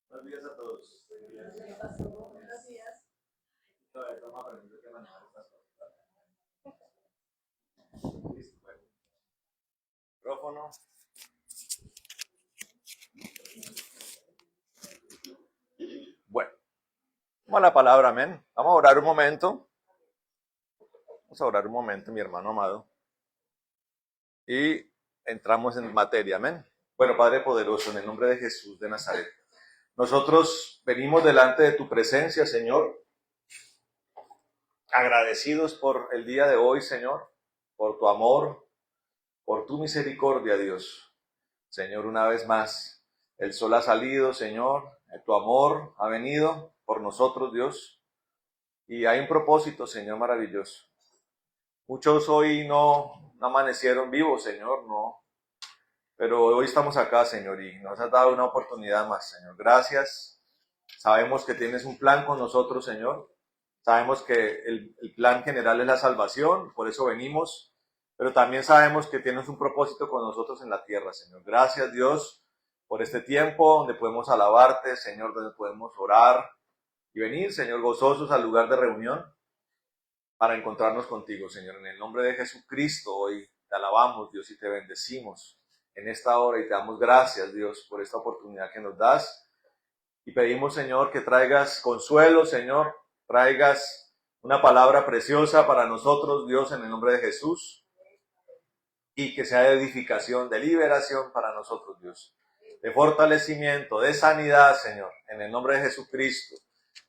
Buenos días a todos. Buenos días. Estamos aprendiendo que manejar estas cosas. Listo, bueno. Micrófono. Bueno, vamos a la palabra, amén. Vamos a orar un momento. Vamos a orar un momento, mi hermano amado. Y entramos en materia, amén. Bueno, Padre poderoso, en el nombre de Jesús de Nazaret. Nosotros venimos delante de tu presencia, Señor, agradecidos por el día de hoy, Señor, por tu amor, por tu misericordia, Dios. Señor, una vez más, el sol ha salido, Señor, tu amor ha venido por nosotros, Dios, y hay un propósito, Señor, maravilloso. Muchos hoy no amanecieron vivos, Señor, no, pero hoy estamos acá, Señor, y nos has dado una oportunidad más, Señor. Gracias. Sabemos que tienes un plan con nosotros, Señor. Sabemos que el plan general es la salvación, por eso venimos, pero también sabemos que tienes un propósito con nosotros en la tierra, Señor. Gracias, Dios, por este tiempo donde podemos alabarte, Señor, donde podemos orar y venir, Señor, gozosos al lugar de reunión para encontrarnos contigo, Señor. En el nombre de Jesucristo hoy te alabamos, Dios, y te bendecimos en esta hora y te damos gracias, Dios, por esta oportunidad que nos das. Y pedimos, Señor, que traigas consuelo, Señor, traigas una palabra preciosa para nosotros, Dios, en el nombre de Jesús, y que sea de edificación, de liberación para nosotros, Dios, de fortalecimiento, de sanidad, Señor, en el nombre de Jesucristo.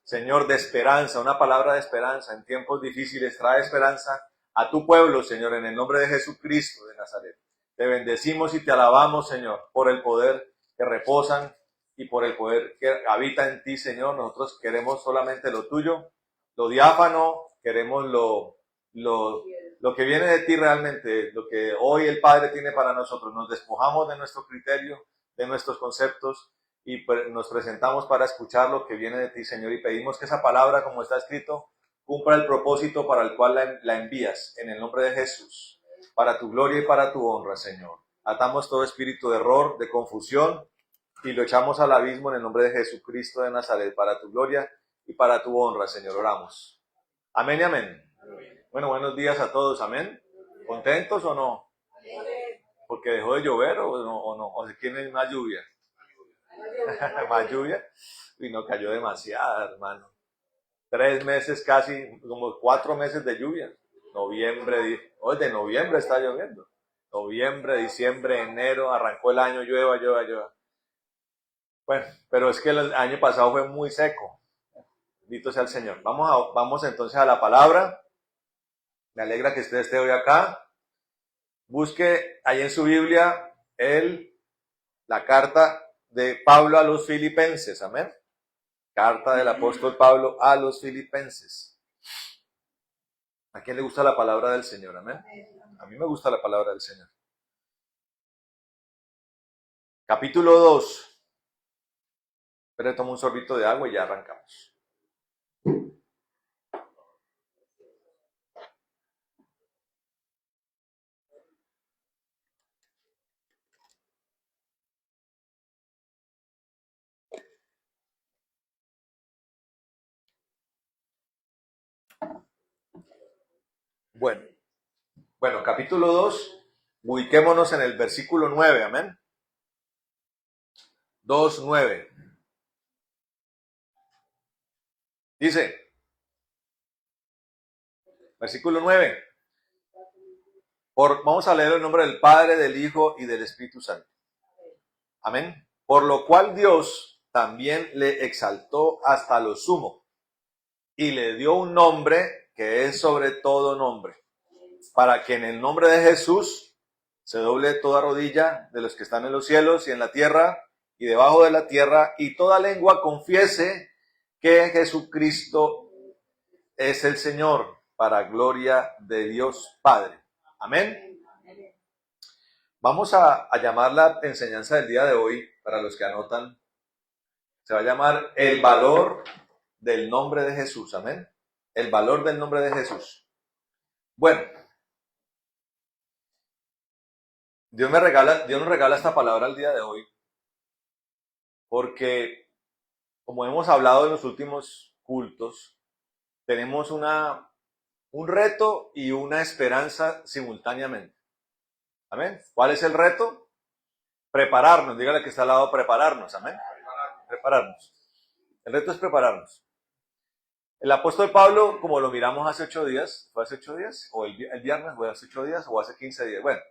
Señor, de esperanza, una palabra de esperanza en tiempos difíciles, trae esperanza a tu pueblo, Señor, en el nombre de Jesucristo de Nazaret. Te bendecimos y te alabamos, Señor, por el poder que reposan y por el poder que habita en ti, Señor. Nosotros queremos solamente lo tuyo, lo diáfano, queremos lo que viene de ti realmente, lo que hoy el Padre tiene para nosotros. Nos despojamos de nuestro criterio, de nuestros conceptos y nos presentamos para escuchar lo que viene de ti, Señor, y pedimos que esa palabra, como está escrito, cumpla el propósito para el cual la envías, en el nombre de Jesús, para tu gloria y para tu honra, Señor. Atamos todo espíritu de error, de confusión, y lo echamos al abismo en el nombre de Jesucristo de Nazaret, para tu gloria y para tu honra, Señor. Oramos. Amén y amén. Bueno, buenos días a todos, amén. ¿Contentos o no? Porque dejó de llover o no, o se tiene más lluvia. Más lluvia. Y no cayó demasiada, hermano. 3 meses casi, como 4 meses de lluvia. Noviembre, hoy de noviembre está lloviendo. Noviembre, diciembre, enero, arrancó el año, llueva. Bueno, pero es que el año pasado fue muy seco. Bendito sea el Señor. Vamos entonces a la palabra. Me alegra que usted esté hoy acá. Busque ahí en su Biblia la carta de Pablo a los Filipenses. Amén. Carta del apóstol Pablo a los Filipenses. ¿A quién le gusta la palabra del Señor? Amén. A mí me gusta la palabra del Señor. Capítulo 2. Pero tomo un sorbito de agua y ya arrancamos. Bueno, capítulo 2. Ubiquémonos en el versículo 9. Amén. 2:9. Dice, versículo 9. Vamos a leer el nombre del Padre, del Hijo y del Espíritu Santo. Amén. Por lo cual Dios también le exaltó hasta lo sumo y le dio un nombre que es sobre todo nombre, para que en el nombre de Jesús se doble toda rodilla de los que están en los cielos y en la tierra y debajo de la tierra, y toda lengua confiese que Jesucristo es el Señor, para gloria de Dios Padre. Amén. Vamos a llamar la enseñanza del día de hoy, para los que anotan, se va a llamar el valor del nombre de Jesús. Amén. El valor del nombre de Jesús. Bueno, Dios nos regala esta palabra el día de hoy, porque como hemos hablado en los últimos cultos, tenemos un reto y una esperanza simultáneamente. ¿Amén? ¿Cuál es el reto? Prepararnos. Dígale que está al lado, prepararnos. ¿Amén? Prepararnos. El reto es prepararnos. El apóstol Pablo, como lo miramos hace 8 días, ¿fue hace 8 días? ¿O el viernes? ¿Fue hace 8 días? ¿O hace 15 días? Bueno,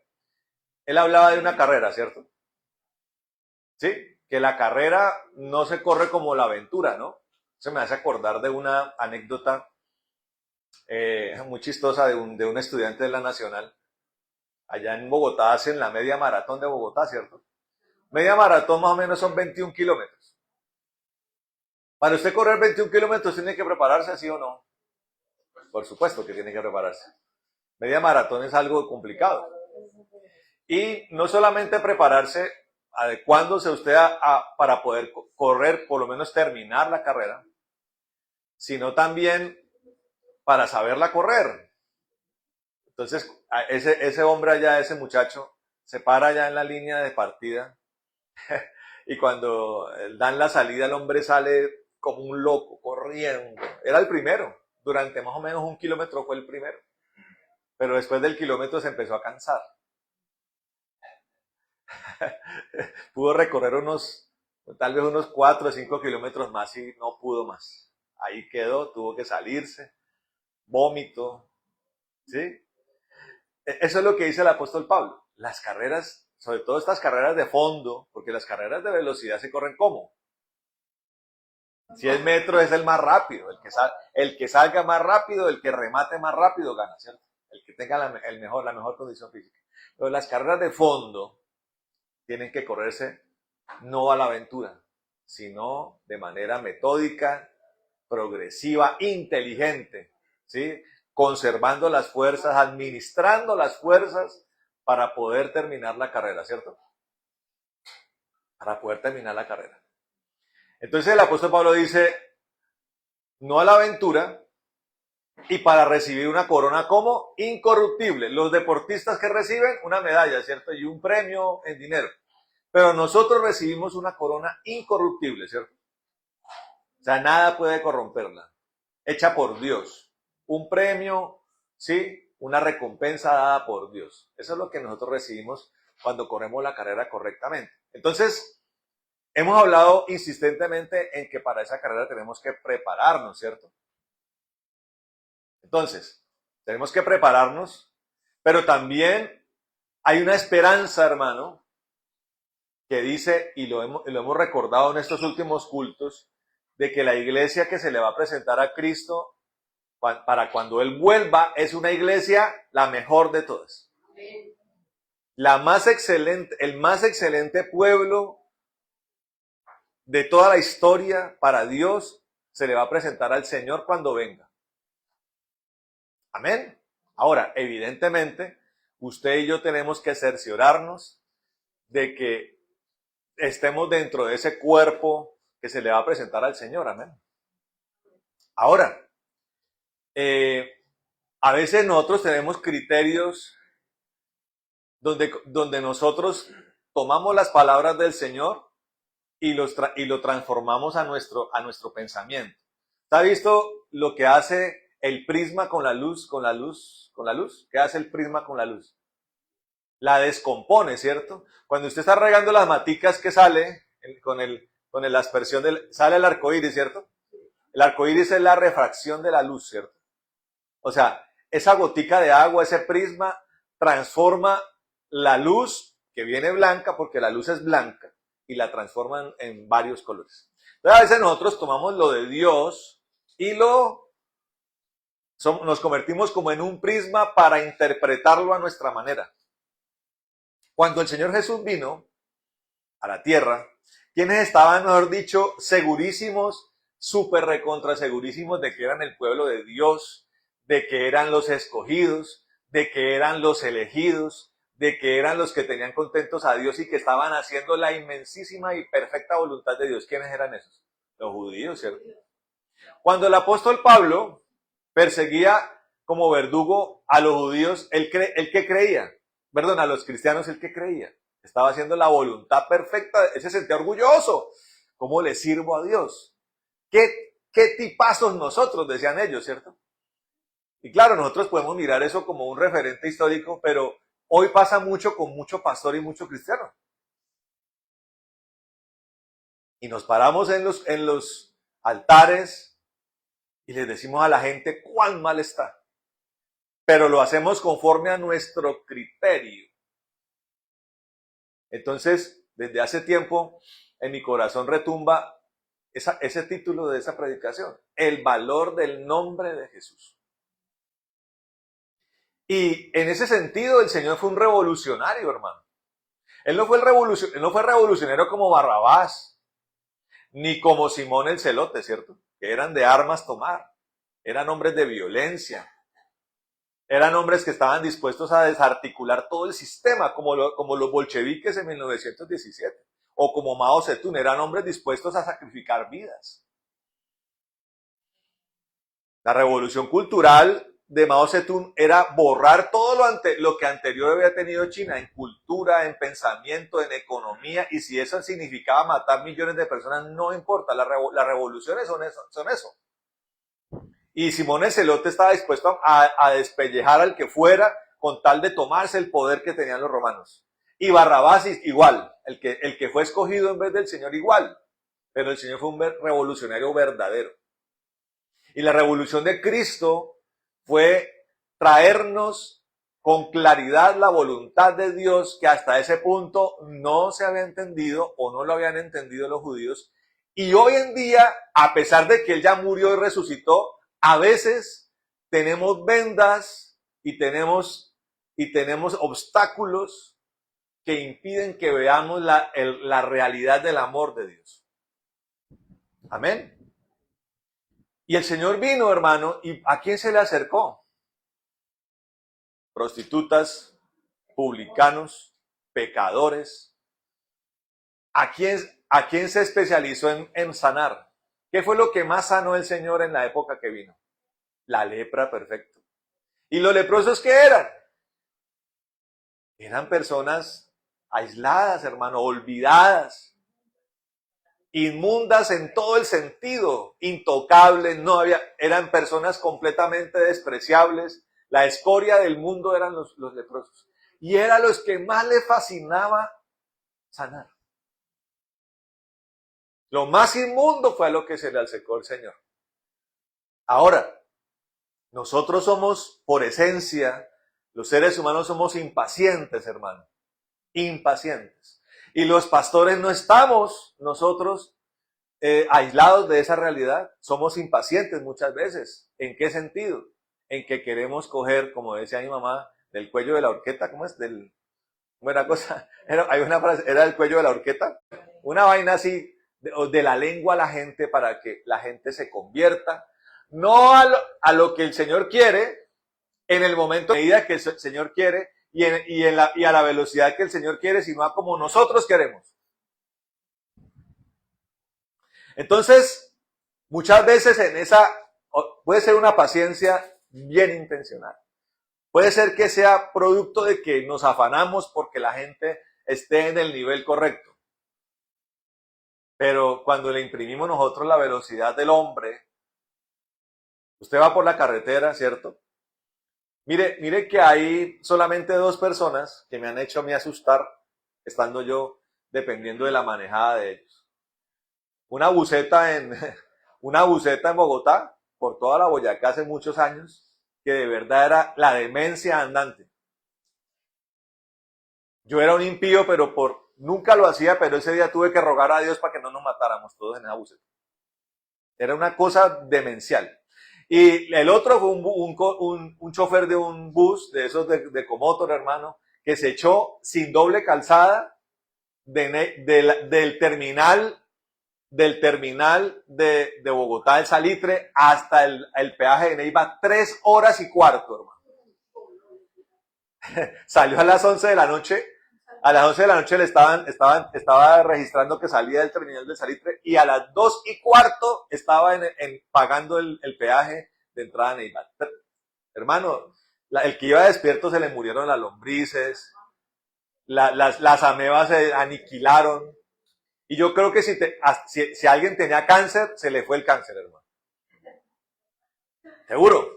él hablaba de una carrera, ¿cierto? ¿Sí? Que la carrera no se corre como la aventura, ¿no? Se me hace acordar de una anécdota muy chistosa de un estudiante de la Nacional. Allá en Bogotá hacen la media maratón de Bogotá, ¿cierto? Media maratón más o menos son 21 kilómetros. Para usted correr 21 kilómetros tiene que prepararse, ¿sí o no? Por supuesto que tiene que prepararse. Media maratón es algo complicado. Y no solamente prepararse adecuándose usted para poder correr, por lo menos terminar la carrera, sino también para saberla correr. Entonces, ese hombre allá, ese muchacho, se para allá en la línea de partida y cuando dan la salida, el hombre sale como un loco, corriendo. Era el primero. Durante más o menos 1 kilómetro fue el primero. Pero después del kilómetro se empezó a cansar. Pudo recorrer tal vez unos 4 o 5 kilómetros más y no pudo más. Ahí quedó, tuvo que salirse, vómito, ¿sí? Eso es lo que dice el apóstol Pablo. Las carreras, sobre todo estas carreras de fondo, porque las carreras de velocidad se corren ¿cómo? 100 metros es el más rápido, el que salga más rápido, el que remate más rápido gana, ¿cierto? El que tenga la mejor condición física. Pero las carreras de fondo tienen que correrse no a la aventura, sino de manera metódica, progresiva, inteligente, ¿sí? Conservando las fuerzas, administrando las fuerzas para poder terminar la carrera, ¿cierto? Para poder terminar la carrera. Entonces el apóstol Pablo dice, no a la aventura, y para recibir una corona como incorruptible. Los deportistas que reciben una medalla, ¿cierto? Y un premio en dinero. Pero nosotros recibimos una corona incorruptible, ¿cierto? O sea, nada puede corromperla. Hecha por Dios. Un premio, ¿sí? Una recompensa dada por Dios. Eso es lo que nosotros recibimos cuando corremos la carrera correctamente. Entonces, hemos hablado insistentemente en que para esa carrera tenemos que prepararnos, ¿cierto? Entonces, tenemos que prepararnos, pero también hay una esperanza, hermano, que dice, y lo hemos recordado en estos últimos cultos, de que la iglesia que se le va a presentar a Cristo para cuando Él vuelva es una iglesia la mejor de todas. La más excelente, el más excelente pueblo de toda la historia para Dios se le va a presentar al Señor cuando venga. Amén. Ahora, evidentemente, usted y yo tenemos que cerciorarnos de que estemos dentro de ese cuerpo que se le va a presentar al Señor. Amén. Ahora, a veces nosotros tenemos criterios donde nosotros tomamos las palabras del Señor y lo transformamos a nuestro pensamiento. ¿Está visto lo que hace el prisma con la luz? ¿Qué hace el prisma con la luz? La descompone, ¿cierto? Cuando usted está regando las maticas, ¿qué sale? Con la aspersión sale el arco iris, ¿cierto? El arco iris es la refracción de la luz, ¿cierto? O sea, esa gotica de agua, ese prisma, transforma la luz que viene blanca, porque la luz es blanca, y la transforman en varios colores. Entonces, a veces nosotros tomamos lo de Dios y nos convertimos como en un prisma para interpretarlo a nuestra manera. Cuando el Señor Jesús vino a la tierra, quienes estaban, mejor dicho, segurísimos, súper recontra segurísimos de que eran el pueblo de Dios, de que eran los escogidos, de que eran los elegidos, de que eran los que tenían contentos a Dios y que estaban haciendo la inmensísima y perfecta voluntad de Dios. ¿Quiénes eran esos? Los judíos, ¿cierto? Cuando el apóstol Pablo perseguía como verdugo a los judíos, ¿el que creía? Perdón, a los cristianos, el que creía. Estaba haciendo la voluntad perfecta, él se sentía orgulloso. ¿Cómo le sirvo a Dios? ¿Qué tipazos nosotros? Decían ellos, ¿cierto? Y claro, nosotros podemos mirar eso como un referente histórico, pero hoy pasa mucho con mucho pastor y mucho cristiano. Y nos paramos en los altares y les decimos a la gente cuán mal está. Pero lo hacemos conforme a nuestro criterio. Entonces, desde hace tiempo, en mi corazón retumba ese título de esa predicación, el valor del nombre de Jesús. Y en ese sentido, el Señor fue un revolucionario, hermano. Él no fue revolucionario como Barrabás, ni como Simón el Celote, ¿cierto? Que eran de armas tomar, eran hombres de violencia, eran hombres que estaban dispuestos a desarticular todo el sistema, como los bolcheviques en 1917, o como Mao Zedong, eran hombres dispuestos a sacrificar vidas. La revolución cultural de Mao Zedong era borrar todo lo que anterior había tenido China en cultura, en pensamiento, en economía, y si eso significaba matar millones de personas, no importa, las revoluciones son eso. Y Simón el Celote estaba dispuesto a despellejar al que fuera con tal de tomarse el poder que tenían los romanos. Y Barrabás igual, el que fue escogido en vez del Señor igual, pero el Señor fue un revolucionario verdadero. Y la revolución de Cristo fue traernos con claridad la voluntad de Dios que hasta ese punto no se había entendido o no lo habían entendido los judíos. Y hoy en día, a pesar de que Él ya murió y resucitó, a veces tenemos vendas y tenemos obstáculos que impiden que veamos la realidad del amor de Dios. Amén. Y el Señor vino, hermano, ¿y a quién se le acercó? Prostitutas, publicanos, pecadores. ¿A quién se especializó en sanar? ¿Qué fue lo que más sanó el Señor en la época que vino? La lepra, perfecto. ¿Y los leprosos qué eran? Eran personas aisladas, hermano, olvidadas, inmundas en todo el sentido, intocables, eran personas completamente despreciables. La escoria del mundo eran los leprosos. Y eran los que más le fascinaba sanar. Lo más inmundo fue a lo que se le acercó el Señor. Ahora, nosotros somos, por esencia, los seres humanos somos impacientes, hermano. Impacientes. Y los pastores no estamos, nosotros, aislados de esa realidad. Somos impacientes muchas veces. ¿En qué sentido? En que queremos coger, como decía mi mamá, del cuello de la horqueta, ¿cómo es? Buena cosa, hay una frase, era el cuello de la horqueta, una vaina así, de la lengua a la gente para que la gente se convierta, no a lo que el Señor quiere, en el momento, en la medida que el Señor quiere, y a la velocidad que el Señor quiere, sino a como nosotros queremos. Entonces, muchas veces puede ser una paciencia bien intencional. Puede ser que sea producto de que nos afanamos porque la gente esté en el nivel correcto. Pero cuando le imprimimos nosotros la velocidad del hombre, usted va por la carretera, ¿cierto? Mire que hay solamente 2 personas que me han hecho a mí asustar, estando yo dependiendo de la manejada de ellos. Una buceta en Bogotá, por toda la Boyacá hace muchos años, que de verdad era la demencia andante. Yo era un impío, pero nunca lo hacía, pero ese día tuve que rogar a Dios para que no nos matáramos todos en esa buceta. Era una cosa demencial. Y el otro fue un chofer de un bus, de esos de Comotor, hermano, que se echó sin doble calzada del terminal de Bogotá, el Salitre, hasta el peaje de Neiva, 3 horas y cuarto, hermano. Salió a las 11 de la noche. A las 11 de la noche le estaba registrando que salía del terminal del Salitre, y a las 2 y cuarto estaba pagando el peaje de entrada a Neiva. Hermano, el que iba despierto se le murieron las lombrices, las amebas se aniquilaron. Y yo creo que si alguien tenía cáncer, se le fue el cáncer, hermano. Seguro.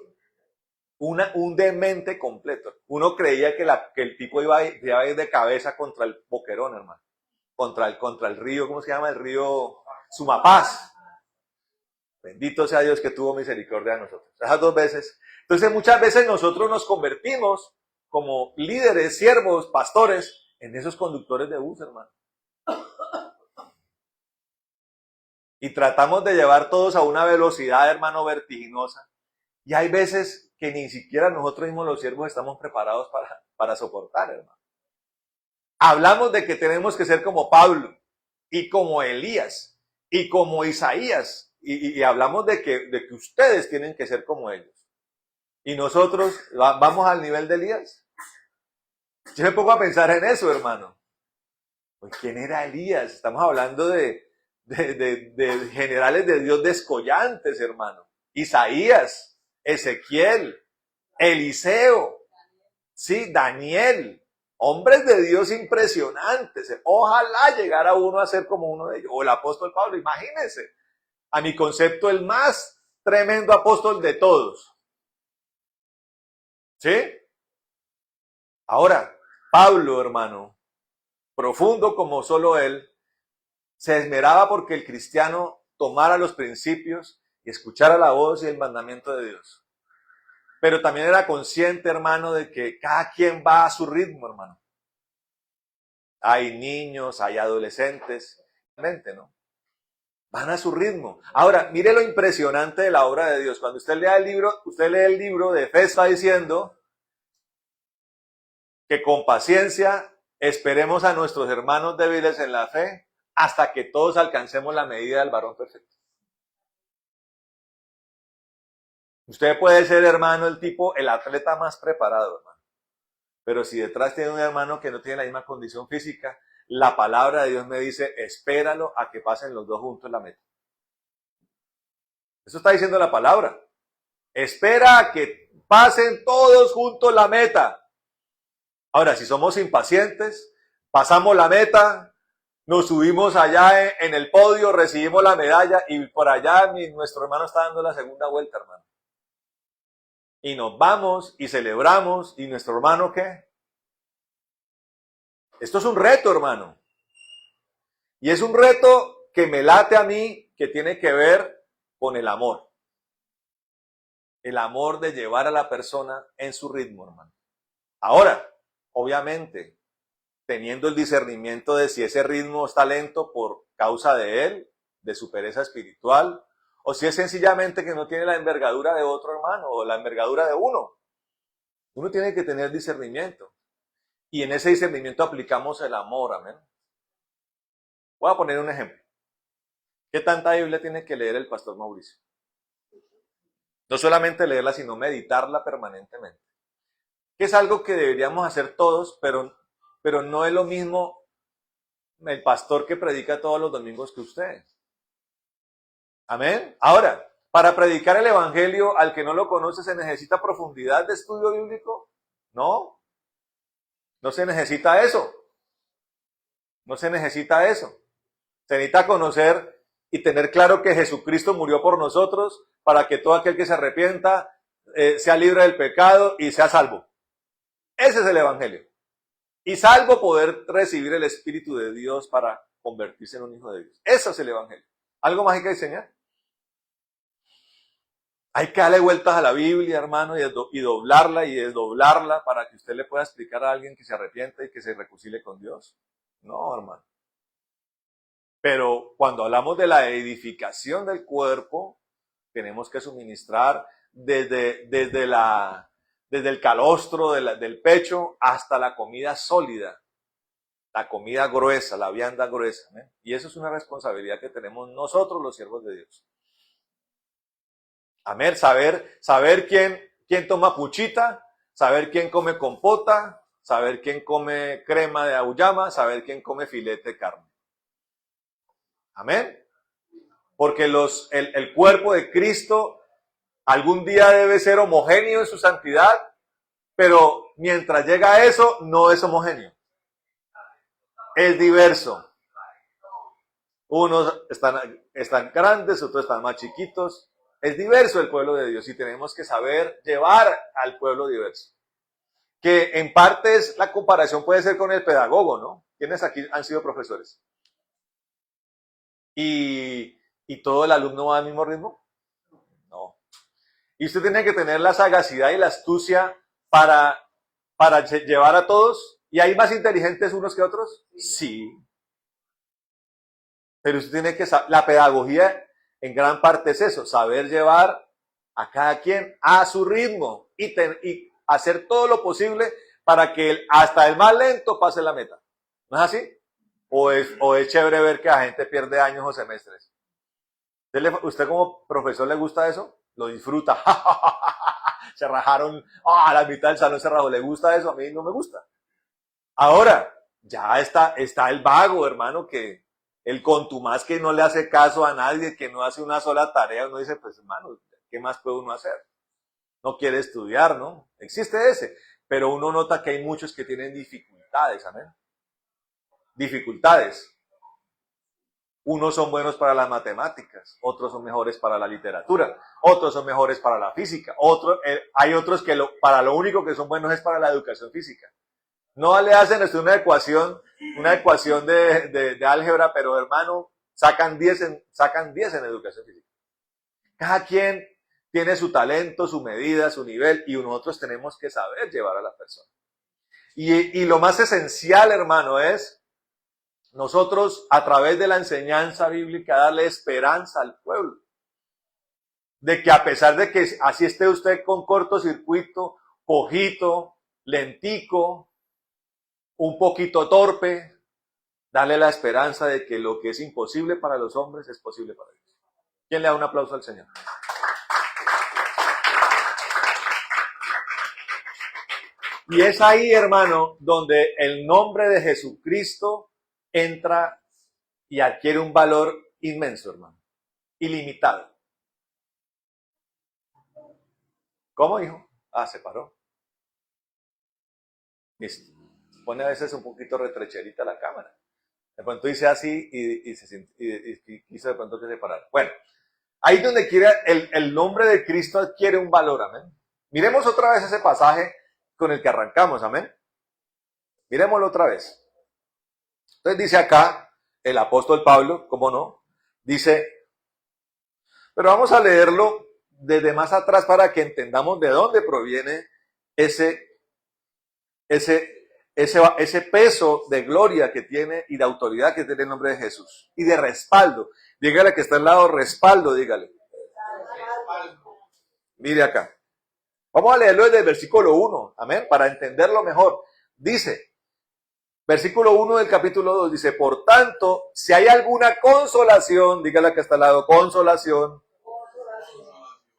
Un demente completo. Uno creía que el tipo iba a ir de cabeza contra el boquerón, hermano. Contra el río, ¿cómo se llama? El río Sumapaz. Bendito sea Dios que tuvo misericordia de nosotros. Esas 2 veces. Entonces muchas veces nosotros nos convertimos como líderes, siervos, pastores, en esos conductores de bus, hermano. Y tratamos de llevar todos a una velocidad, hermano, vertiginosa. Y hay veces que ni siquiera nosotros mismos los siervos estamos preparados para soportar, hermano. Hablamos de que tenemos que ser como Pablo, y como Elías, y como Isaías, y hablamos de que ustedes tienen que ser como ellos. Y nosotros vamos al nivel de Elías. Yo me pongo a pensar en eso, hermano. Pues, ¿quién era Elías? Estamos hablando de generales de Dios descollantes, hermano. Isaías, Ezequiel, Eliseo, sí, Daniel. Hombres de Dios impresionantes. Ojalá llegara uno a ser como uno de ellos. O el apóstol Pablo, imagínense. A mi concepto, el más tremendo apóstol de todos. ¿Sí? Ahora, Pablo, hermano, profundo como solo él, se esmeraba porque el cristiano tomara los principios y escuchara la voz y el mandamiento de Dios. Pero también era consciente, hermano, de que cada quien va a su ritmo, hermano. Hay niños, hay adolescentes, ¿no? Van a su ritmo. Ahora, mire lo impresionante de la obra de Dios. Cuando usted lee el libro de Efesios, está diciendo que con paciencia esperemos a nuestros hermanos débiles en la fe hasta que todos alcancemos la medida del varón perfecto. Usted puede ser, hermano, el atleta más preparado, hermano. Pero si detrás tiene un hermano que no tiene la misma condición física, la palabra de Dios me dice, espéralo a que pasen los dos juntos la meta. Eso está diciendo la palabra. Espera a que pasen todos juntos la meta. Ahora, si somos impacientes, pasamos la meta, nos subimos allá en el podio, recibimos la medalla y por allá nuestro hermano está dando la segunda vuelta, hermano. Y nos vamos y celebramos y nuestro hermano, ¿qué? Esto es un reto, hermano. Y es un reto que me late a mí, que tiene que ver con el amor. El amor de llevar a la persona en su ritmo, hermano. Ahora, obviamente, teniendo el discernimiento de si ese ritmo está lento por causa de él, de su pereza espiritual, o si es sencillamente que no tiene la envergadura de otro hermano o la envergadura de uno. Uno tiene que tener discernimiento. Y en ese discernimiento aplicamos el amor, amén. Voy a poner un ejemplo. ¿Qué tanta Biblia tiene que leer el pastor Mauricio? No solamente leerla, sino meditarla permanentemente. Que es algo que deberíamos hacer todos, pero no es lo mismo el pastor que predica todos los domingos que usted. Amén. Ahora, para predicar el evangelio al que no lo conoce, ¿se necesita profundidad de estudio bíblico? No. No se necesita eso. No se necesita eso. Se necesita conocer y tener claro que Jesucristo murió por nosotros para que todo aquel que se arrepienta sea libre del pecado y sea salvo. Ese es el evangelio. Y salvo poder recibir el Espíritu de Dios para convertirse en un hijo de Dios. Eso es el evangelio. ¿Algo más hay que enseñar? Hay que darle vueltas a la Biblia, hermano, y doblarla y desdoblarla para que usted le pueda explicar a alguien que se arrepienta y que se reconcilie con Dios. No, hermano. Pero cuando hablamos de la edificación del cuerpo, tenemos que suministrar desde el calostro del pecho hasta la comida sólida, la comida gruesa, la vianda gruesa. ¿eh? Y eso es una responsabilidad que tenemos nosotros los siervos de Dios. Amén, saber quién toma puchita, saber quién come compota, saber quién come crema de auyama, saber quién come filete de carne. Amén. Porque el cuerpo de Cristo algún día debe ser homogéneo en su santidad, pero mientras llega a eso, no es homogéneo. Es diverso. Unos están grandes, otros están más chiquitos. Es diverso el pueblo de Dios y tenemos que saber llevar al pueblo diverso. Que en parte la comparación puede ser con el pedagogo, ¿no? ¿Quiénes aquí han sido profesores? ¿Y todo el alumno va al mismo ritmo? No. Y usted tiene que tener la sagacidad y la astucia para llevar a todos. ¿Y hay más inteligentes unos que otros? Sí. Pero usted tiene que saber, la pedagogía en gran parte es eso, saber llevar a cada quien a su ritmo y hacer todo lo posible para que hasta el más lento pase la meta. ¿No es así? ¿O es chévere ver que la gente pierde años o semestres? ¿Usted como profesor le gusta eso? Lo disfruta. Se rajaron, la mitad del salón se rajó. ¿Le gusta eso? A mí no me gusta. Ahora, ya está el vago, hermano, que el contumaz que no le hace caso a nadie, que no hace una sola tarea. Uno dice, pues hermano, ¿qué más puede uno hacer? No quiere estudiar, ¿no? Existe ese. Pero uno nota que hay muchos que tienen dificultades, ¿amén? Dificultades. Unos son buenos para las matemáticas, otros son mejores para la literatura, otros son mejores para la física, hay otros que para lo único que son buenos es para la educación física. No le hacen una ecuación de álgebra, pero hermano, sacan 10 en educación física. Cada quien tiene su talento, su medida, su nivel, y nosotros tenemos que saber llevar a la persona. Y lo más esencial, hermano, es nosotros, a través de la enseñanza bíblica, darle esperanza al pueblo. De que a pesar de que así esté usted con cortocircuito, cojito, lentico, un poquito torpe, darle la esperanza de que lo que es imposible para los hombres es posible para Dios. ¿Quién le da un aplauso al Señor? Y es ahí, hermano, donde el nombre de Jesucristo entra y adquiere un valor inmenso, hermano. Ilimitado. ¿Cómo, hijo? Se paró. Listo. Pone a veces un poquito retrecherita la cámara. De pronto dice así y quiso de pronto que se parara. Bueno, ahí donde quiere el nombre de Cristo adquiere un valor, amén. Miremos otra vez ese pasaje con el que arrancamos, amén. Miremoslo otra vez. Entonces dice acá el apóstol Pablo, ¿cómo no? Dice, pero vamos a leerlo desde más atrás para que entendamos de dónde proviene ese peso de gloria que tiene y de autoridad que tiene el nombre de Jesús. Y de respaldo. Dígale que está al lado, respaldo, dígale. Mire acá. Vamos a leerlo desde el versículo 1, amén, para entenderlo mejor. Dice, versículo 1 del capítulo 2, dice, por tanto, si hay alguna consolación, dígale que está al lado, consolación.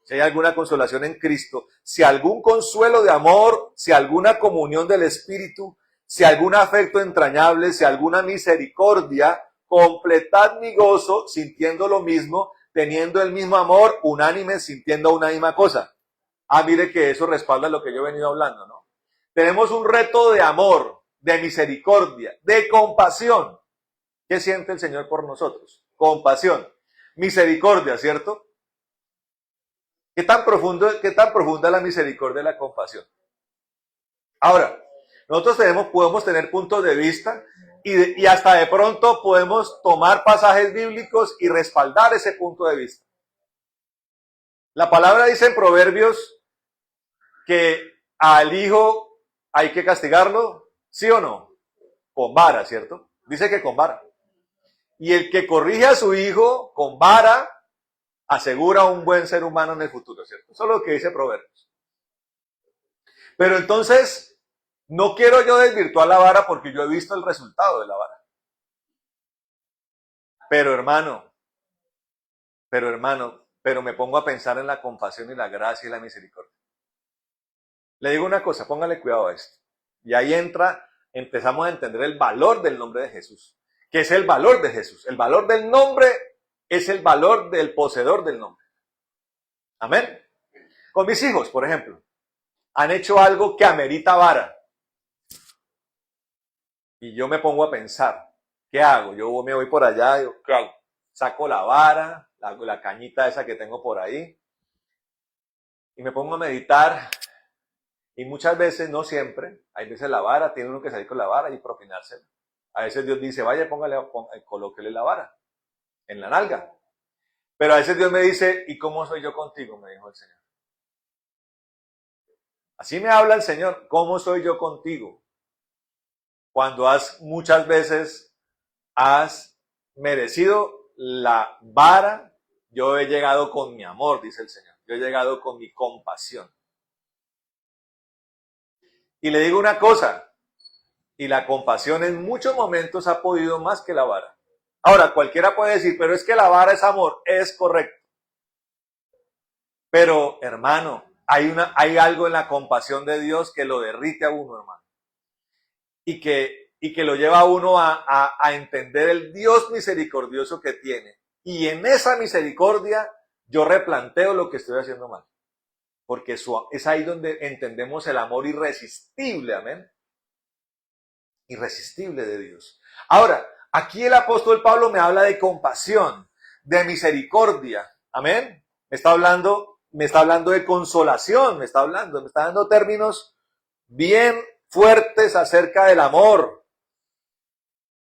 Si hay alguna consolación en Cristo, si algún consuelo de amor, si alguna comunión del Espíritu, si algún afecto entrañable, si alguna misericordia, completad mi gozo, sintiendo lo mismo, teniendo el mismo amor, unánime, sintiendo una misma cosa. Mire que eso respalda lo que yo he venido hablando, ¿no? Tenemos un reto de amor, de misericordia, de compasión. ¿Qué siente el Señor por nosotros? Compasión, misericordia, ¿cierto? ¿Qué tan profunda es la misericordia y la compasión? Ahora, nosotros podemos tener puntos de vista y hasta de pronto podemos tomar pasajes bíblicos y respaldar ese punto de vista. La palabra dice en Proverbios que al hijo hay que castigarlo, ¿sí o no? Con vara, ¿cierto? Dice que con vara. Y el que corrige a su hijo con vara asegura un buen ser humano en el futuro, ¿cierto? Eso es lo que dice Proverbios. Pero entonces, no quiero yo desvirtuar la vara porque yo he visto el resultado de la vara. Pero me pongo a pensar en la compasión y la gracia y la misericordia. Le digo una cosa, póngale cuidado a esto. Y ahí empezamos a entender el valor del nombre de Jesús. ¿Qué es el valor de Jesús? El valor del nombre es el valor del poseedor del nombre. Amén. Con mis hijos, por ejemplo, han hecho algo que amerita vara. Y yo me pongo a pensar, ¿qué hago? Yo me voy por allá y digo, ¿qué hago? saco la vara, la cañita esa que tengo por ahí, y me pongo a meditar. Y muchas veces, no siempre, hay veces la vara, tiene uno que salir con la vara y propinársela. A veces Dios dice, vaya, colóquele la vara en la nalga. Pero a veces Dios me dice, ¿y cómo soy yo contigo? Me dijo el Señor. Así me habla el Señor, ¿cómo soy yo contigo? Cuando muchas veces has merecido la vara, yo he llegado con mi amor, dice el Señor. Yo he llegado con mi compasión. Y le digo una cosa, y la compasión en muchos momentos ha podido más que la vara. Ahora, cualquiera puede decir, pero es que la vara es amor, es correcto. Pero, hermano, hay algo en la compasión de Dios que lo derrite a uno, hermano. Y que lo lleva a uno a entender el Dios misericordioso que tiene. Y en esa misericordia yo replanteo lo que estoy haciendo mal. Porque es ahí donde entendemos el amor irresistible, amén. Irresistible de Dios. Ahora, aquí el apóstol Pablo me habla de compasión, de misericordia, amén. Me está hablando de consolación, me está dando términos bien fuertes acerca del amor.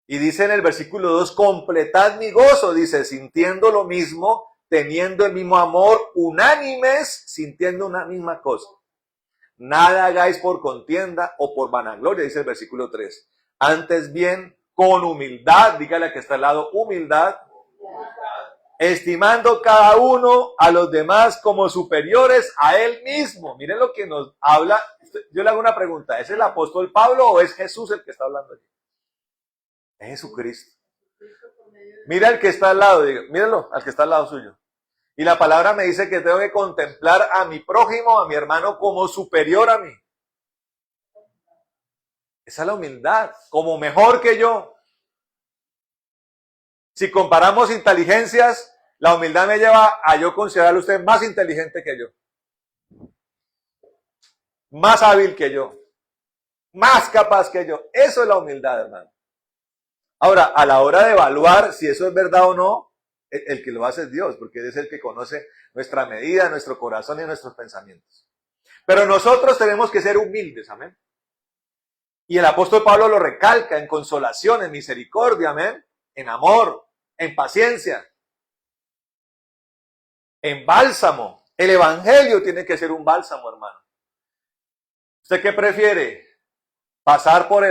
Y dice en el versículo 2, completad mi gozo, dice, sintiendo lo mismo, teniendo el mismo amor, unánimes, sintiendo una misma cosa. Nada hagáis por contienda o por vanagloria, dice el versículo 3. Antes bien, con humildad, dígale a que está al lado, humildad, estimando cada uno a los demás como superiores a él mismo. Miren lo que nos habla. Yo le hago una pregunta, ¿es el apóstol Pablo o es Jesús el que está hablando aquí? Es Jesucristo. Mira al que está al lado, míralo, al que está al lado suyo. Y la palabra me dice que tengo que contemplar a mi prójimo, a mi hermano, como superior a mí. Esa es la humildad, como mejor que yo. Si comparamos inteligencias, la humildad me lleva a yo considerarlo a usted más inteligente que yo. Más hábil que yo. Más capaz que yo. Eso es la humildad, hermano. Ahora, a la hora de evaluar si eso es verdad o no, el que lo hace es Dios, porque Él es el que conoce nuestra medida, nuestro corazón y nuestros pensamientos. Pero nosotros tenemos que ser humildes, amén. Y el apóstol Pablo lo recalca en consolación, en misericordia, amén, en amor, en paciencia, en bálsamo. El evangelio tiene que ser un bálsamo, hermano. ¿Usted qué prefiere? ¿Pasar por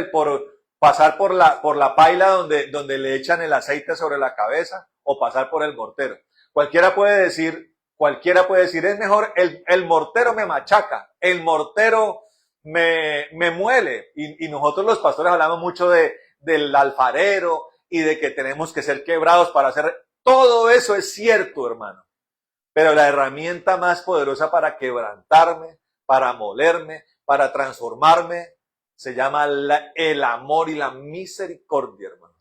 la paila donde le echan el aceite sobre la cabeza o pasar por el mortero? Cualquiera puede decir, es mejor, el mortero me machaca, el mortero me muele. Y nosotros los pastores hablamos mucho del alfarero y de que tenemos que ser quebrados para hacer. Todo eso es cierto, hermano. Pero la herramienta más poderosa para quebrantarme, para molerme, para transformarme, se llama el amor y la misericordia, hermano.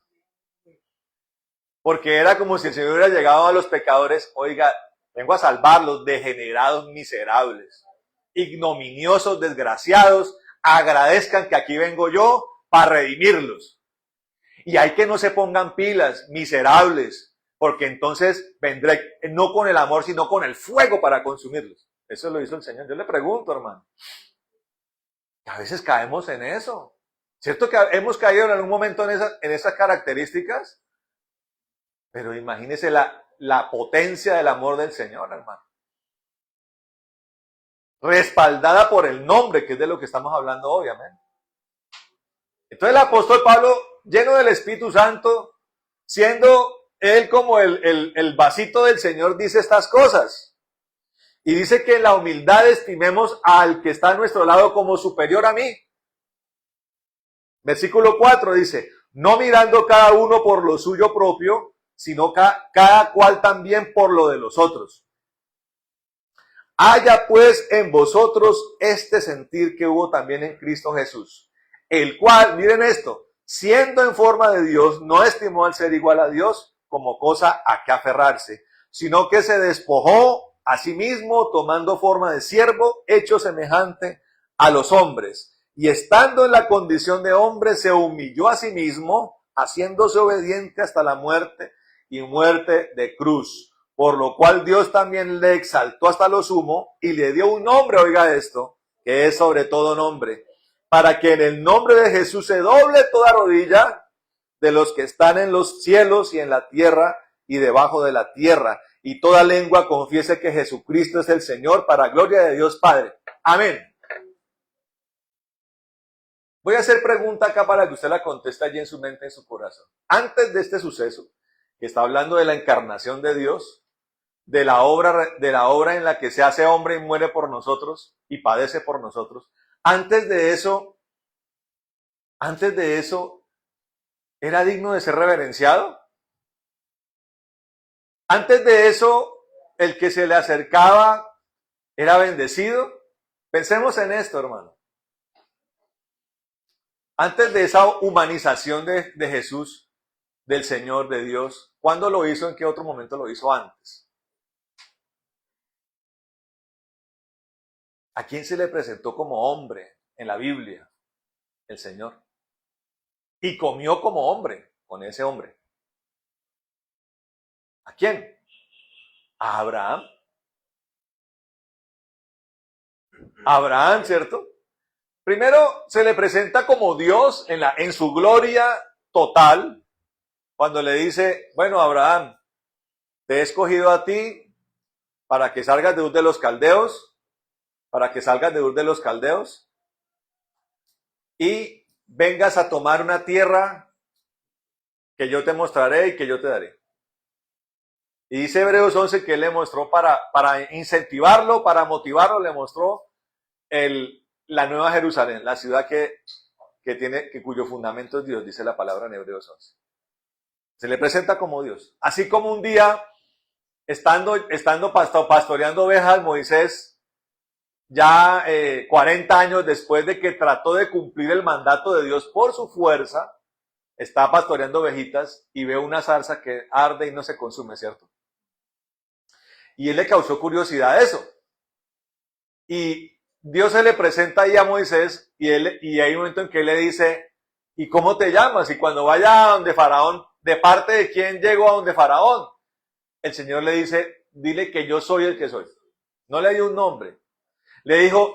Porque era como si el Señor hubiera llegado a los pecadores, oiga, vengo a salvarlos, degenerados, miserables, ignominiosos, desgraciados, agradezcan que aquí vengo yo para redimirlos. Y hay que no se pongan pilas, miserables, porque entonces vendré no con el amor, sino con el fuego para consumirlos. Eso lo hizo el Señor. Yo le pregunto, hermano. A veces caemos en eso. ¿Cierto que hemos caído en algún momento en esas características? Pero imagínese la potencia del amor del Señor, hermano. Respaldada por el nombre, que es de lo que estamos hablando hoy, amén. Entonces el apóstol Pablo, lleno del Espíritu Santo, siendo él como el vasito del Señor, dice estas cosas. Y dice que en la humildad estimemos al que está a nuestro lado como superior a mí. Versículo 4 dice, no mirando cada uno por lo suyo propio, sino cada cual también por lo de los otros. Haya pues en vosotros este sentir que hubo también en Cristo Jesús, el cual, miren esto, siendo en forma de Dios, no estimó al ser igual a Dios como cosa a que aferrarse, sino que se despojó a sí mismo, tomando forma de siervo, hecho semejante a los hombres. Y estando en la condición de hombre, se humilló a sí mismo, haciéndose obediente hasta la muerte y muerte de cruz, por lo cual Dios también le exaltó hasta lo sumo y le dio un nombre, oiga esto, que es sobre todo nombre, para que en el nombre de Jesús se doble toda rodilla de los que están en los cielos y en la tierra y debajo de la tierra, y toda lengua confiese que Jesucristo es el Señor, para gloria de Dios Padre. Amén. Voy a hacer pregunta acá para que usted la conteste allí en su mente, en su corazón. Antes de este suceso, que está hablando de la encarnación de Dios, de la obra en la que se hace hombre y muere por nosotros y padece por nosotros, antes de eso, ¿era digno de ser reverenciado? Antes de eso, el que se le acercaba era bendecido. Pensemos en esto, hermano. Antes de esa humanización de Jesús, del Señor, de Dios, ¿cuándo lo hizo? ¿En qué otro momento lo hizo antes? ¿A quién se le presentó como hombre en la Biblia? El Señor. Y comió como hombre con ese hombre. ¿A quién? A Abraham. Abraham, ¿cierto? Primero se le presenta como Dios en su gloria total, cuando le dice, bueno, Abraham, te he escogido a ti para que salgas de Ur de los Caldeos, y vengas a tomar una tierra que yo te mostraré y que yo te daré. Y dice Hebreos 11 que él le mostró para incentivarlo, para motivarlo, le mostró la Nueva Jerusalén, la ciudad cuyo fundamento es Dios, dice la palabra en Hebreos 11. Se le presenta como Dios. Así como un día, estando pastoreando ovejas, Moisés, ya 40 años después de que trató de cumplir el mandato de Dios por su fuerza, está pastoreando ovejitas y ve una zarza que arde y no se consume, ¿cierto? Y él le causó curiosidad eso. Y Dios se le presenta ahí a Moisés y hay un momento en que él le dice, ¿y cómo te llamas? Y cuando vaya a donde Faraón, ¿de parte de quién llego a donde Faraón? El Señor le dice, dile que yo soy el que soy. No le dio un nombre. Le dijo,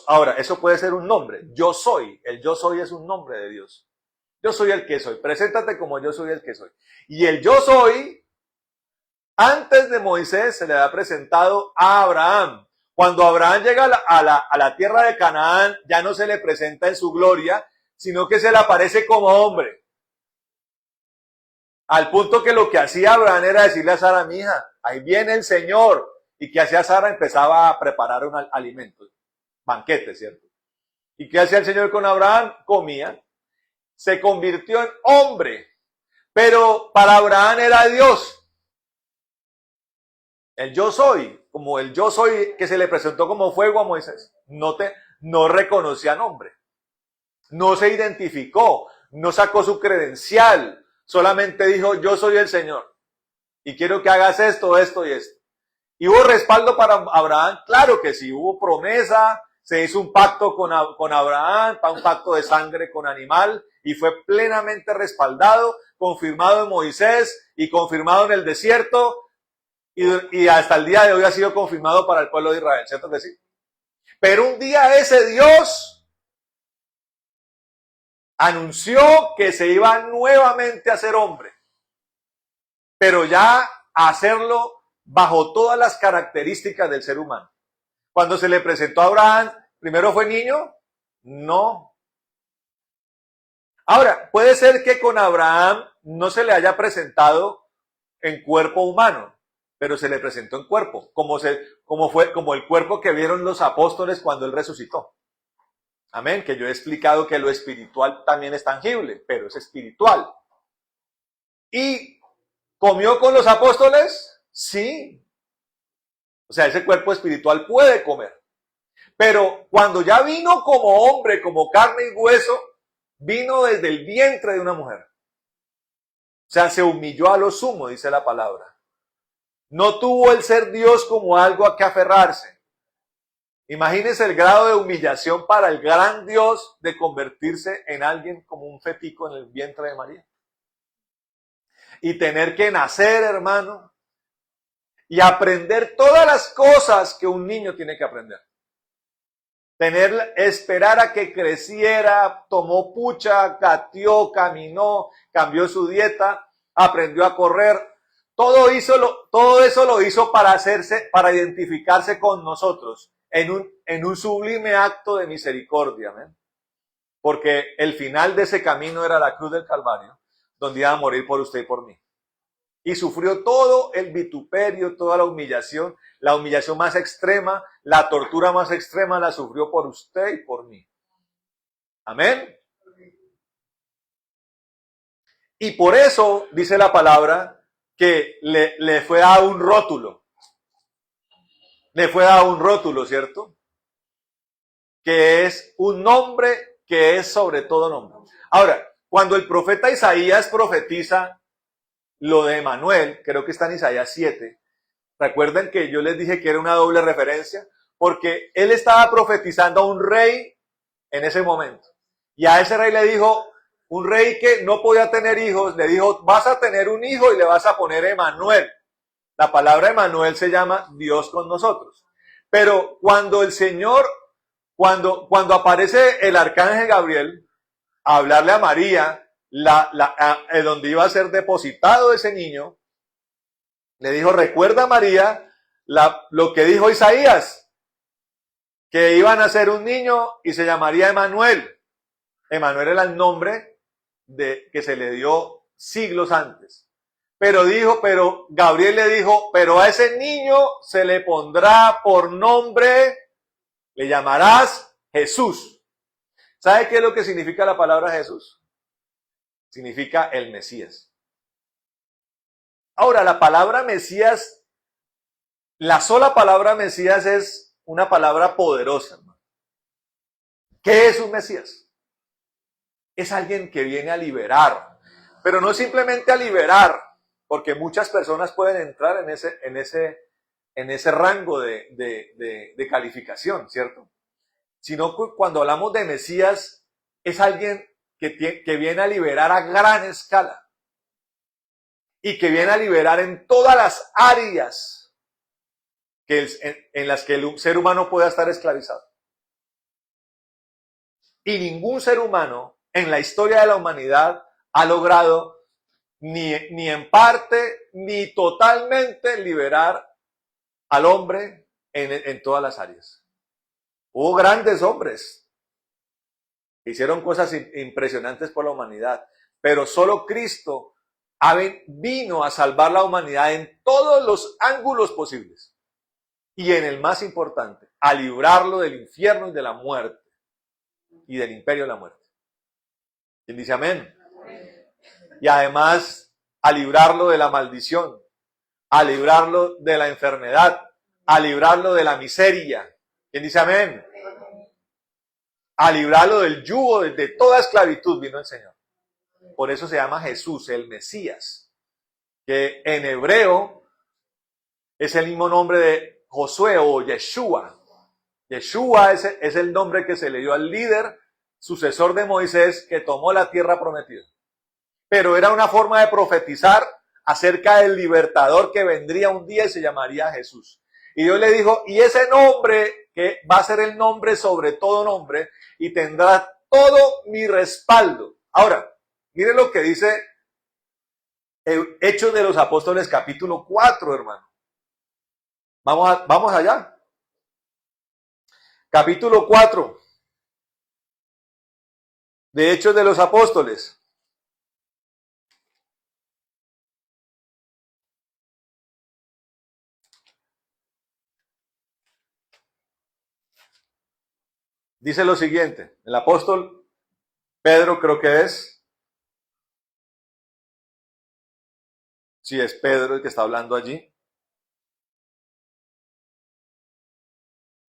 ahora, eso puede ser un nombre. Yo soy. El yo soy es un nombre de Dios. Yo soy el que soy. Preséntate como yo soy el que soy. Y el yo soy, antes de Moisés, se le ha presentado a Abraham. Cuando Abraham llega a la tierra de Canaán, ya no se le presenta en su gloria, sino que se le aparece como hombre. Al punto que lo que hacía Abraham era decirle a Sara, mija, ahí viene el Señor. ¿Y qué hacía Sara? Empezaba a preparar un alimento, banquete, ¿cierto? ¿Y qué hacía el Señor con Abraham? Comía. Se convirtió en hombre, pero para Abraham era Dios. El yo soy, como el yo soy que se le presentó como fuego a Moisés, no reconocía nombre, no se identificó, no sacó su credencial, solamente dijo yo soy el Señor y quiero que hagas esto, esto y esto. ¿Y hubo respaldo para Abraham? Claro que sí, hubo promesa, se hizo un pacto con Abraham, un pacto de sangre con animal, y fue plenamente respaldado, confirmado en Moisés y confirmado en el desierto, y hasta el día de hoy ha sido confirmado para el pueblo de Israel, ¿cierto que sí? Pero un día ese Dios anunció que se iba nuevamente a ser hombre, pero ya a hacerlo bajo todas las características del ser humano. Cuando se le presentó a Abraham, ¿primero fue niño? No. Ahora, puede ser que con Abraham no se le haya presentado en cuerpo humano, pero se le presentó en cuerpo, como el cuerpo que vieron los apóstoles cuando él resucitó. Amén, que yo he explicado que lo espiritual también es tangible, pero es espiritual. ¿Y comió con los apóstoles? Sí. O sea, ese cuerpo espiritual puede comer. Pero cuando ya vino como hombre, como carne y hueso, vino desde el vientre de una mujer. O sea, se humilló a lo sumo, dice la palabra. No tuvo el ser Dios como algo a que aferrarse. Imagínense el grado de humillación para el gran Dios de convertirse en alguien como un fetico en el vientre de María. y tener que nacer, hermano, y aprender todas las cosas que un niño tiene que aprender. Esperar a que creciera, tomó pucha, gateó, caminó, cambió su dieta, aprendió a correr. Todo eso lo hizo para identificarse con nosotros en un sublime acto de misericordia, ¿ven? Porque el final de ese camino era la cruz del Calvario, donde iba a morir por usted y por mí. Y sufrió todo el vituperio, toda la humillación más extrema, la tortura más extrema la sufrió por usted y por mí. Amén. Y por eso dice la palabra que le fue dado un rótulo. Le fue dado un rótulo, ¿cierto? Que es un nombre que es sobre todo nombre. Ahora, cuando el profeta Isaías profetiza lo de Emanuel, creo que está en Isaías 7, recuerden que yo les dije que era una doble referencia, porque él estaba profetizando a un rey en ese momento. Y a ese rey le dijo, un rey que no podía tener hijos, le dijo, vas a tener un hijo y le vas a poner Emanuel. La palabra Emanuel se llama Dios con nosotros. Pero cuando el Señor, cuando aparece el arcángel Gabriel a hablarle a María, donde iba a ser depositado ese niño, le dijo, recuerda María lo que dijo Isaías, que iban a ser un niño y se llamaría Emanuel. Emanuel era el nombre que se le dio siglos antes. Pero Gabriel le dijo, pero a ese niño se le pondrá por nombre, le llamarás Jesús. ¿Sabe qué es lo que significa la palabra Jesús? Significa el Mesías. Ahora, la palabra Mesías, la sola palabra Mesías es una palabra poderosa, hermano. ¿Qué es un Mesías? Es alguien que viene a liberar, pero no simplemente a liberar, porque muchas personas pueden entrar en ese rango de calificación, ¿cierto? Sino que cuando hablamos de Mesías, es alguien que viene a liberar a gran escala y que viene a liberar en todas las áreas en las que el ser humano pueda estar esclavizado. Y ningún ser humano en la historia de la humanidad ha logrado ni en parte ni totalmente liberar al hombre en todas las áreas. Hubo grandes hombres que hicieron cosas impresionantes por la humanidad, pero solo Cristo vino a salvar la humanidad en todos los ángulos posibles y en el más importante, a librarlo del infierno y de la muerte y del imperio de la muerte. ¿Quién dice amén? Y además a librarlo de la maldición, a librarlo de la enfermedad, a librarlo de la miseria. ¿Quién dice amén? A librarlo del yugo, de toda esclavitud vino el Señor. Por eso se llama Jesús, el Mesías, que en hebreo es el mismo nombre de Josué o Yeshua. Yeshua es el nombre que se le dio al líder, sucesor de Moisés, que tomó la tierra prometida. Pero era una forma de profetizar acerca del libertador que vendría un día y se llamaría Jesús. Y Dios le dijo, y ese nombre que va a ser el nombre sobre todo nombre y tendrá todo mi respaldo. Ahora, miren lo que dice Hechos de los Apóstoles capítulo 4, hermano. Vamos allá. Capítulo 4 de Hechos de los Apóstoles. Dice lo siguiente, el apóstol Pedro creo que es, sí es Pedro el que está hablando allí.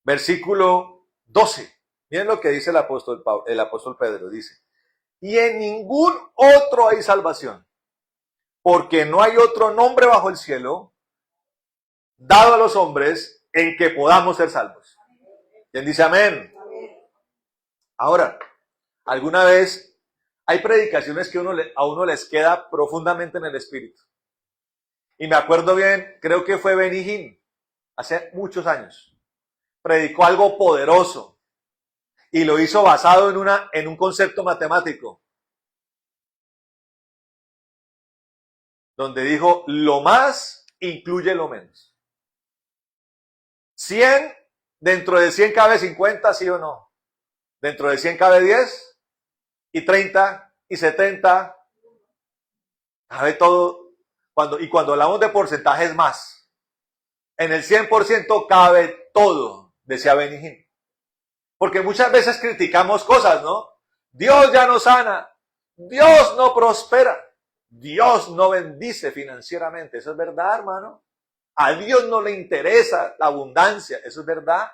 Versículo 12, miren lo que dice el apóstol Pedro, dice, y en ningún otro hay salvación, porque no hay otro nombre bajo el cielo dado a los hombres en que podamos ser salvos. ¿Quién dice amén? Ahora, ¿alguna vez hay predicaciones que a uno les queda profundamente en el espíritu. Y me acuerdo bien, creo que fue Benny Hinn, hace muchos años. Predicó algo poderoso y lo hizo basado en un concepto matemático. Donde dijo, lo más incluye lo menos. 100, dentro de 100 cabe 50, ¿sí o no? Dentro de 100 cabe 10, y 30, y 70, cabe todo. Cuando hablamos de porcentajes más, en el 100% cabe todo, decía Benny Hinn. Porque muchas veces criticamos cosas, ¿no? Dios ya no sana, Dios no prospera, Dios no bendice financieramente. Eso es verdad, hermano. A Dios no le interesa la abundancia. Eso es verdad.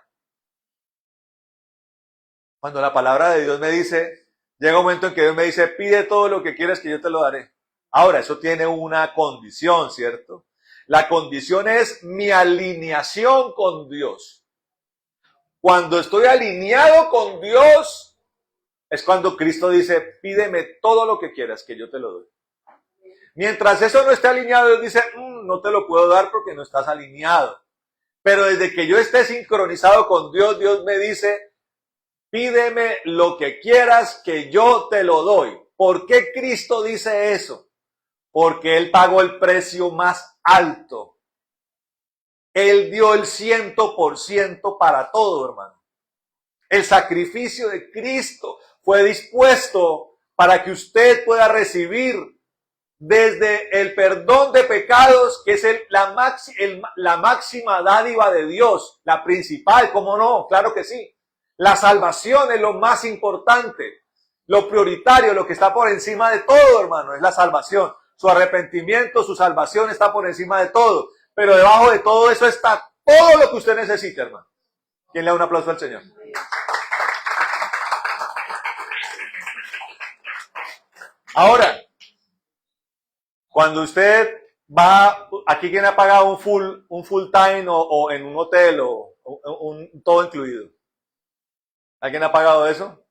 Cuando la palabra de Dios me dice, llega un momento en que Dios me dice, pide todo lo que quieras que yo te lo daré. Ahora, eso tiene una condición, ¿cierto? La condición es mi alineación con Dios. Cuando estoy alineado con Dios, es cuando Cristo dice, pídeme todo lo que quieras que yo te lo doy. Mientras eso no esté alineado, Dios dice, no te lo puedo dar porque no estás alineado. Pero desde que yo esté sincronizado con Dios, Dios me dice, pídeme lo que quieras que yo te lo doy. ¿Por qué Cristo dice eso? Porque Él pagó el precio más alto. Él dio el 100% para todo, hermano. El sacrificio de Cristo fue dispuesto para que usted pueda recibir desde el perdón de pecados, que es la máxima dádiva de Dios, la principal, ¿cómo no? Claro que sí. La salvación es lo más importante, lo prioritario, lo que está por encima de todo, hermano, es la salvación. Su arrepentimiento, su salvación está por encima de todo. Pero debajo de todo eso está todo lo que usted necesita, hermano. ¿Quién le da un aplauso al Señor? Ahora, cuando usted va, aquí quien ha pagado un full time o en un hotel o un todo incluido. ¿Alguien ha pagado eso?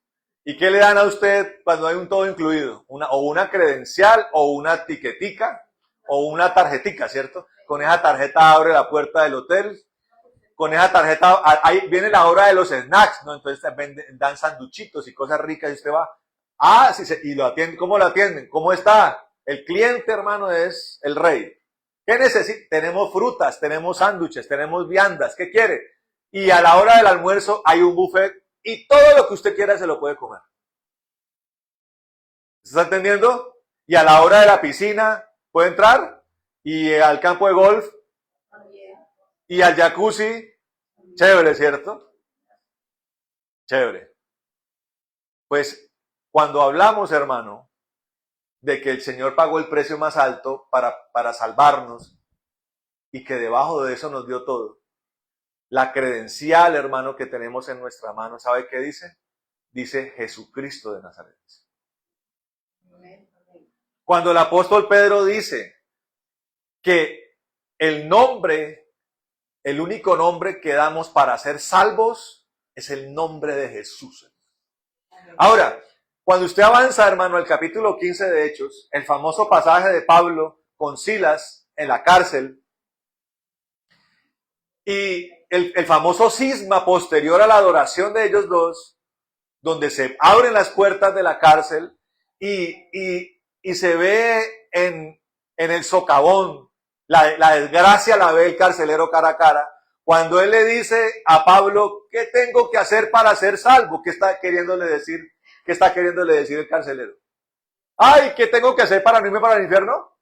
¿Y qué le dan a usted cuando hay un todo incluido? Una credencial o una tiquetica o una tarjetica, ¿cierto? Con esa tarjeta abre la puerta del hotel. Con esa tarjeta, ahí viene la hora de los snacks, ¿no? Entonces dan sanduchitos y cosas ricas y usted va. Sí, y lo atienden. ¿Cómo lo atienden? ¿Cómo está? El cliente, hermano, es el rey. ¿Qué necesita? Tenemos frutas, tenemos sándwiches, tenemos viandas. ¿Qué quiere? Y a la hora del almuerzo hay un buffet y todo lo que usted quiera se lo puede comer. ¿Se está entendiendo? Y a la hora de la piscina puede entrar y al campo de golf y al jacuzzi. Chévere, ¿cierto? Chévere. Pues cuando hablamos, hermano, de que el Señor pagó el precio más alto para salvarnos y que debajo de eso nos dio todo, la credencial, hermano, que tenemos en nuestra mano, ¿sabe qué dice? Dice Jesucristo de Nazaret. Cuando el apóstol Pedro dice que el único nombre que damos para ser salvos es el nombre de Jesús. Ahora, cuando usted avanza, hermano, al capítulo 15 de Hechos, el famoso pasaje de Pablo con Silas en la cárcel, y el famoso cisma posterior a la adoración de ellos dos, donde se abren las puertas de la cárcel y se ve en el socavón, la desgracia la ve el carcelero cara a cara, cuando él le dice a Pablo, ¿qué tengo que hacer para ser salvo? ¿Qué está queriéndole decir? ¿Qué está queriéndole decir el carcelero? ¿Qué tengo que hacer para no irme para el infierno?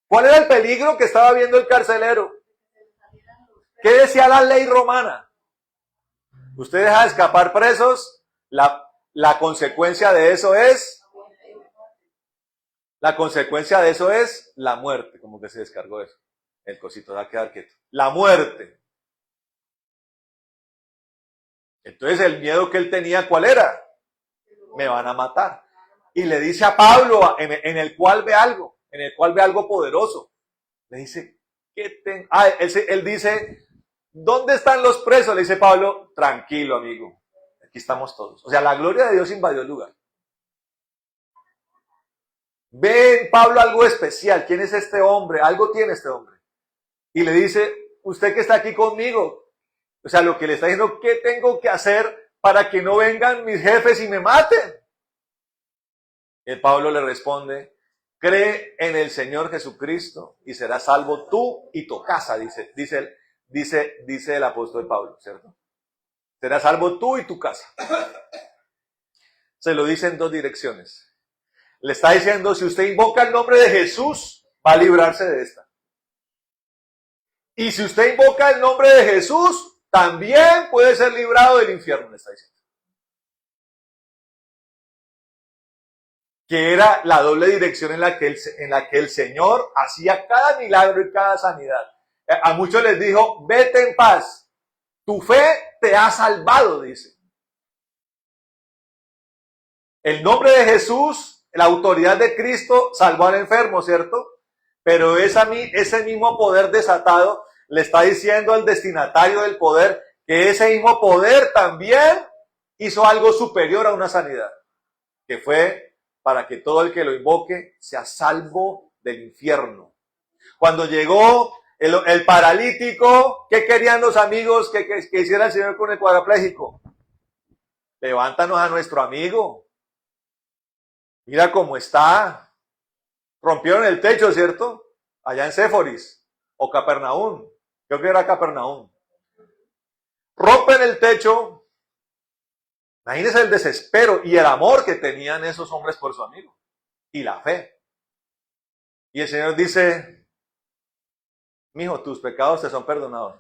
¿Cuál era el peligro que estaba viendo el carcelero? ¿Qué decía la ley romana? Usted deja de escapar presos, la consecuencia de eso es la muerte. Como que se descargó eso. El cosito va a quedar quieto. La muerte. Entonces el miedo que él tenía, ¿cuál era? Me van a matar. Y le dice a Pablo, en el cual ve algo poderoso. Le dice, él dice, ¿dónde están los presos? Le dice Pablo, tranquilo, amigo, aquí estamos todos. O sea, la gloria de Dios invadió el lugar. ve en Pablo algo especial. ¿Quién es este hombre? Algo tiene este hombre. Y le dice, usted que está aquí conmigo, o sea, lo que le está diciendo, ¿qué tengo que hacer para que no vengan mis jefes y me maten? Y Pablo le responde, cree en el Señor Jesucristo y serás salvo tú y tu casa, dice el apóstol Pablo, ¿cierto? Serás salvo tú y tu casa. Se lo dice en dos direcciones. Le está diciendo, si usted invoca el nombre de Jesús, va a librarse de esta. Y si usted invoca el nombre de Jesús, también puede ser librado del infierno, le está diciendo. Que era la doble dirección en la que el Señor hacía cada milagro y cada sanidad. A muchos les dijo, vete en paz, tu fe te ha salvado, dice. El nombre de Jesús, la autoridad de Cristo salvó al enfermo, ¿cierto? Pero ese mismo poder desatado le está diciendo al destinatario del poder que ese mismo poder también hizo algo superior a una sanidad, que fue para que todo el que lo invoque sea salvo del infierno. Cuando llegó el paralítico, ¿qué querían los amigos que hiciera el Señor con el cuadrapléjico? Levántanos a nuestro amigo. Mira cómo está. Rompieron el techo, ¿cierto? Allá en Séforis o Capernaum. Creo que era Capernaum. Rompen el techo. Imagínense el desespero y el amor que tenían esos hombres por su amigo. Y la fe. Y el Señor dice, mijo, tus pecados te son perdonados.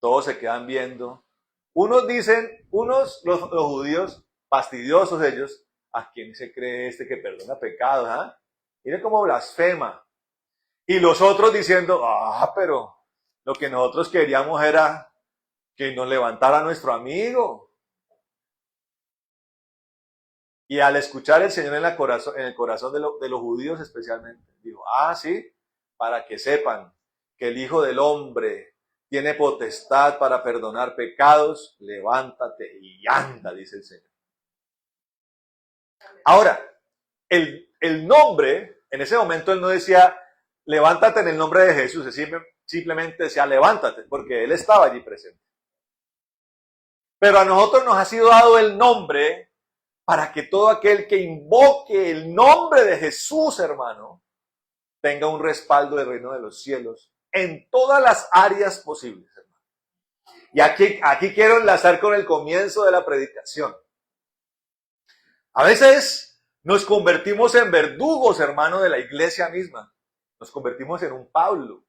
Todos se quedan viendo. Unos dicen, los judíos, fastidiosos ellos, ¿a quién se cree este que perdona pecados? ¿Ah? Miren cómo blasfema. Y los otros diciendo, pero lo que nosotros queríamos era que nos levantara nuestro amigo. Y al escuchar el Señor en el corazón de los judíos especialmente, dijo, sí, para que sepan que el Hijo del Hombre tiene potestad para perdonar pecados, levántate y anda, dice el Señor. Ahora, el nombre, en ese momento él no decía, levántate en el nombre de Jesús, simplemente decía, levántate, porque él estaba allí presente. Pero a nosotros nos ha sido dado el nombre para que todo aquel que invoque el nombre de Jesús, hermano, tenga un respaldo del reino de los cielos en todas las áreas posibles, hermano. Y aquí quiero enlazar con el comienzo de la predicación. A veces nos convertimos en verdugos, hermano, de la iglesia misma. Nos convertimos en un Pablo,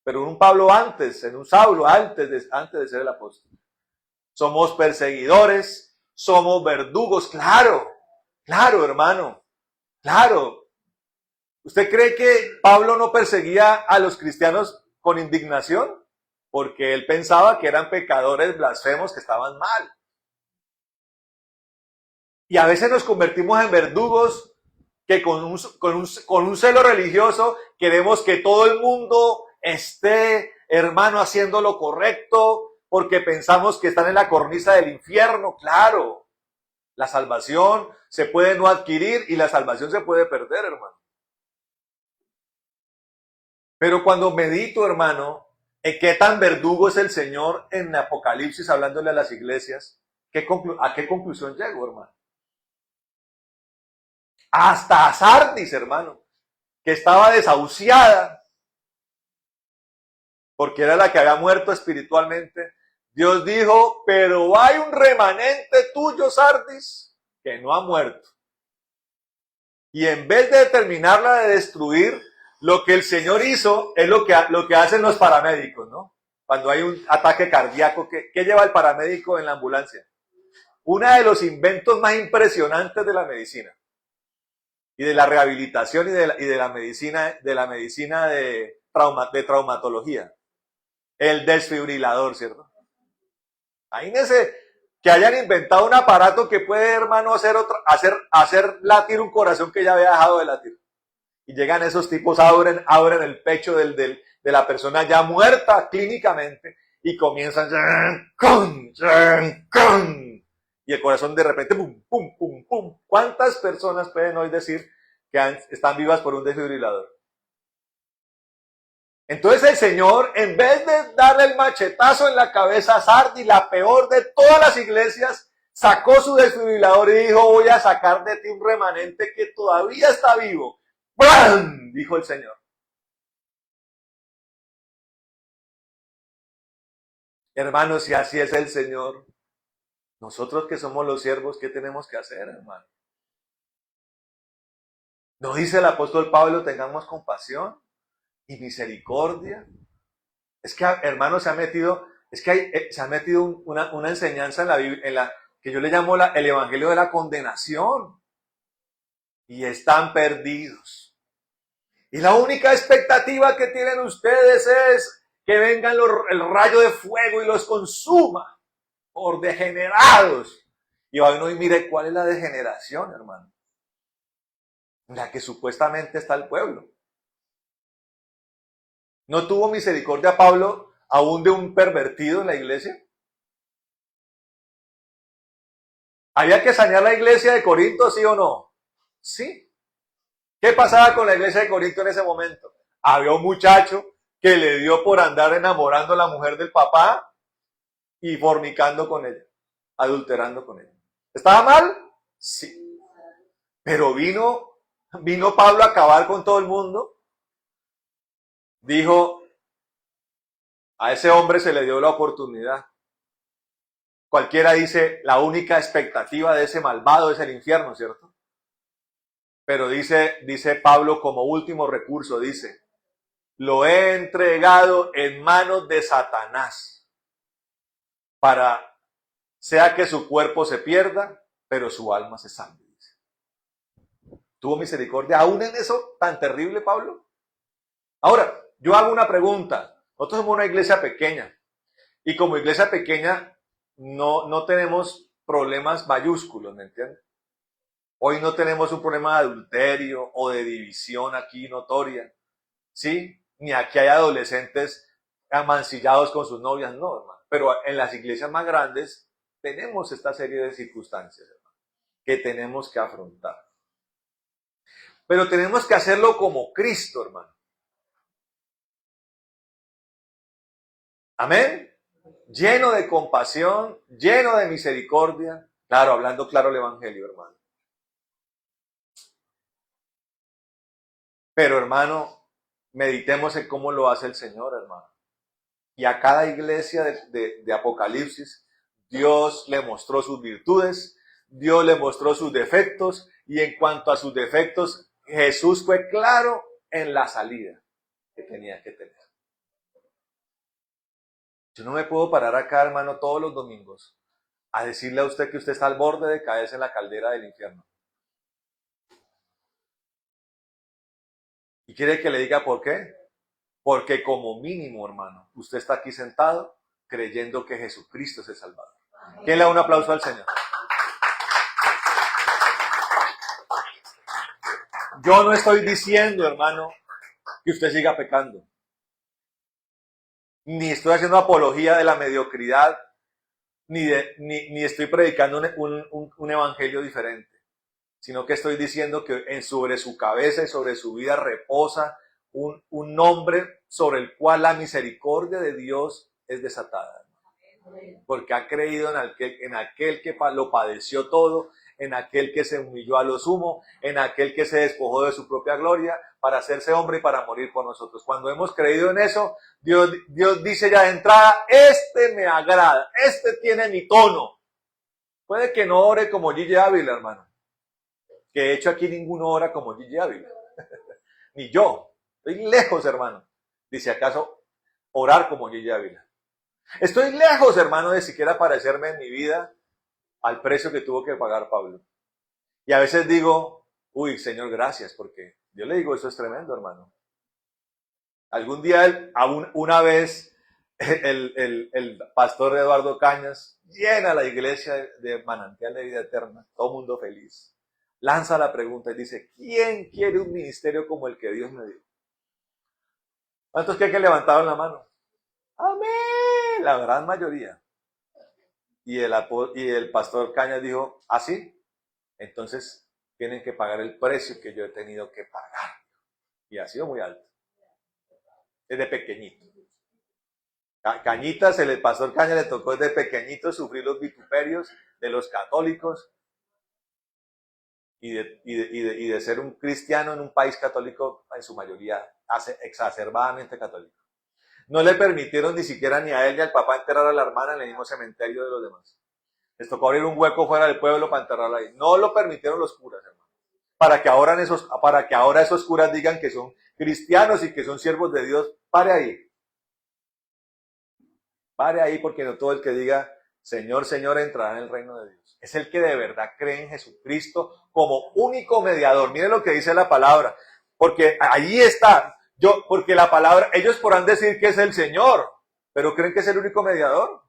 pero en un Pablo antes, en un Saulo antes de ser el apóstol. Somos perseguidores, somos verdugos, claro, hermano, claro. ¿Usted cree que Pablo no perseguía a los cristianos con indignación? Porque él pensaba que eran pecadores blasfemos que estaban mal. Y a veces nos convertimos en verdugos que con un celo religioso queremos que todo el mundo esté, hermano, haciendo lo correcto, porque pensamos que están en la cornisa del infierno. Claro, la salvación se puede no adquirir y la salvación se puede perder, hermano. Pero cuando medito, hermano, en qué tan verdugo es el Señor en Apocalipsis hablándole a las iglesias, ¿a qué conclusión llego, hermano? Hasta a Sardis, hermano, que estaba desahuciada, porque era la que había muerto espiritualmente. Dios dijo, pero hay un remanente tuyo, Sardis, que no ha muerto. Y en vez de terminarla de destruir, lo que el Señor hizo es lo que hacen los paramédicos, ¿no? Cuando hay un ataque cardíaco, ¿qué lleva el paramédico en la ambulancia? Uno de los inventos más impresionantes de la medicina y de la rehabilitación y de la medicina de traumatología. El desfibrilador, ¿cierto? Imagínense que hayan inventado un aparato que puede, hermano, hacer latir un corazón que ya había dejado de latir. Y llegan esos tipos, abren el pecho de la persona ya muerta clínicamente y comienzan y el corazón de repente pum, pum, pum, pum. ¿Cuántas personas pueden hoy decir que están vivas por un desfibrilador? Entonces el Señor, en vez de darle el machetazo en la cabeza a Sardi, la peor de todas las iglesias, sacó su desfibrilador y dijo, voy a sacar de ti un remanente que todavía está vivo. ¡Bam! Dijo el Señor. Hermanos, si así es el Señor, nosotros que somos los siervos, ¿qué tenemos que hacer, hermano? ¿No dice el apóstol Pablo, tengamos compasión y misericordia? Es que, hermano, se ha metido una enseñanza en la Biblia, que yo le llamo el evangelio de la condenación. Y están perdidos. Y la única expectativa que tienen ustedes es que vengan el rayo de fuego y los consuma por degenerados. Y hoy mire cuál es la degeneración, hermano. La que supuestamente está el pueblo. ¿No tuvo misericordia Pablo aún de un pervertido en la iglesia? ¿Había que sanear la iglesia de Corinto, sí o no? Sí. ¿Qué pasaba con la iglesia de Corinto en ese momento? Había un muchacho que le dio por andar enamorando a la mujer del papá y fornicando con ella, adulterando con ella. ¿Estaba mal? Sí. Pero vino Pablo a acabar con todo el mundo. Dijo, a ese hombre se le dio la oportunidad. Cualquiera dice, la única expectativa de ese malvado es el infierno, ¿cierto? Pero dice Pablo como último recurso, dice, lo he entregado en manos de Satanás, para sea que su cuerpo se pierda, pero su alma se salve. ¿Tuvo misericordia aún en eso tan terrible, Pablo? Ahora, yo hago una pregunta. Nosotros somos una iglesia pequeña, y como iglesia pequeña no tenemos problemas mayúsculos, ¿me entiendes? Hoy no tenemos un problema de adulterio o de división aquí notoria, ¿sí? Ni aquí hay adolescentes amancillados con sus novias, no, hermano. Pero en las iglesias más grandes tenemos esta serie de circunstancias, hermano, que tenemos que afrontar. Pero tenemos que hacerlo como Cristo, hermano. Amén. Lleno de compasión, lleno de misericordia. Claro, hablando claro el evangelio, hermano. Pero, hermano, meditemos en cómo lo hace el Señor, hermano. Y a cada iglesia de Apocalipsis, Dios le mostró sus virtudes, Dios le mostró sus defectos, y en cuanto a sus defectos, Jesús fue claro en la salida que tenía que tener. Yo no me puedo parar acá, hermano, todos los domingos a decirle a usted que usted está al borde de caerse en la caldera del infierno. ¿Y quiere que le diga por qué? Porque como mínimo, hermano, usted está aquí sentado creyendo que Jesucristo es el Salvador. ¿Quién le da un aplauso al Señor? Yo no estoy diciendo, hermano, que usted siga pecando. Ni estoy haciendo apología de la mediocridad, ni estoy predicando un evangelio diferente. Sino que estoy diciendo que sobre su cabeza y sobre su vida reposa un nombre sobre el cual la misericordia de Dios es desatada. Porque ha creído en aquel que lo padeció todo, en aquel que se humilló a lo sumo, en aquel que se despojó de su propia gloria para hacerse hombre y para morir por nosotros. Cuando hemos creído en eso, Dios dice ya de entrada, este me agrada, este tiene mi tono. Puede que no ore como Gigi Ávila, hermano. Que de hecho aquí ninguno ora como Gigi Ávila. Ni yo. Estoy lejos, hermano. Dice acaso orar como Gigi Ávila. Estoy lejos, hermano, de siquiera parecerme en mi vida al precio que tuvo que pagar Pablo. Y a veces digo, uy, Señor, gracias, porque yo le digo, eso es tremendo, hermano. Algún día, una vez, el pastor Eduardo Cañas llena la iglesia de manantial de vida eterna, todo mundo feliz. Lanza la pregunta y dice, ¿quién quiere un ministerio como el que Dios me dio? ¿Cuántos que levantaron la mano? Amén, la gran mayoría. Y el pastor Cañas dijo, ¿ah, sí? Entonces, tienen que pagar el precio que yo he tenido que pagar. Y ha sido muy alto. Desde pequeñito. Cañitas, el pastor Caña le tocó desde pequeñito sufrir los vituperios de los católicos y de ser un cristiano en un país católico, en su mayoría exacerbadamente católico. No le permitieron ni siquiera ni a él ni al papá enterrar a la hermana en el mismo cementerio de los demás. Les tocó abrir un hueco fuera del pueblo para enterrarla ahí. No lo permitieron los curas, hermano. Para que ahora esos curas digan que son cristianos y que son siervos de Dios. Pare ahí. Pare ahí, porque no todo el que diga Señor, Señor entrará en el reino de Dios. Es el que de verdad cree en Jesucristo como único mediador. Miren lo que dice la palabra. Porque ahí está. Porque la palabra, ellos podrán decir que es el Señor, pero ¿creen que es el único mediador?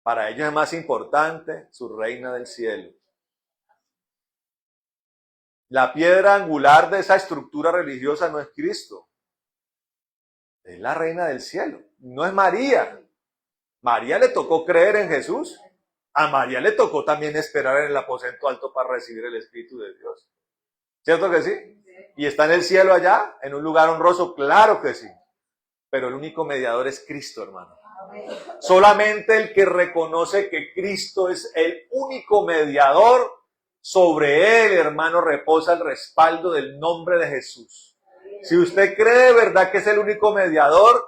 Para ellos es más importante su reina del cielo. La piedra angular de esa estructura religiosa no es Cristo. Es la reina del cielo. No es María. María le tocó creer en Jesús. A María le tocó también esperar en el aposento alto para recibir el Espíritu de Dios. ¿Cierto que sí? ¿Y está en el cielo allá? ¿En un lugar honroso? Claro que sí. Pero el único mediador es Cristo, hermano. Solamente el que reconoce que Cristo es el único mediador, sobre él, hermano, reposa el respaldo del nombre de Jesús. Si usted cree de verdad que es el único mediador,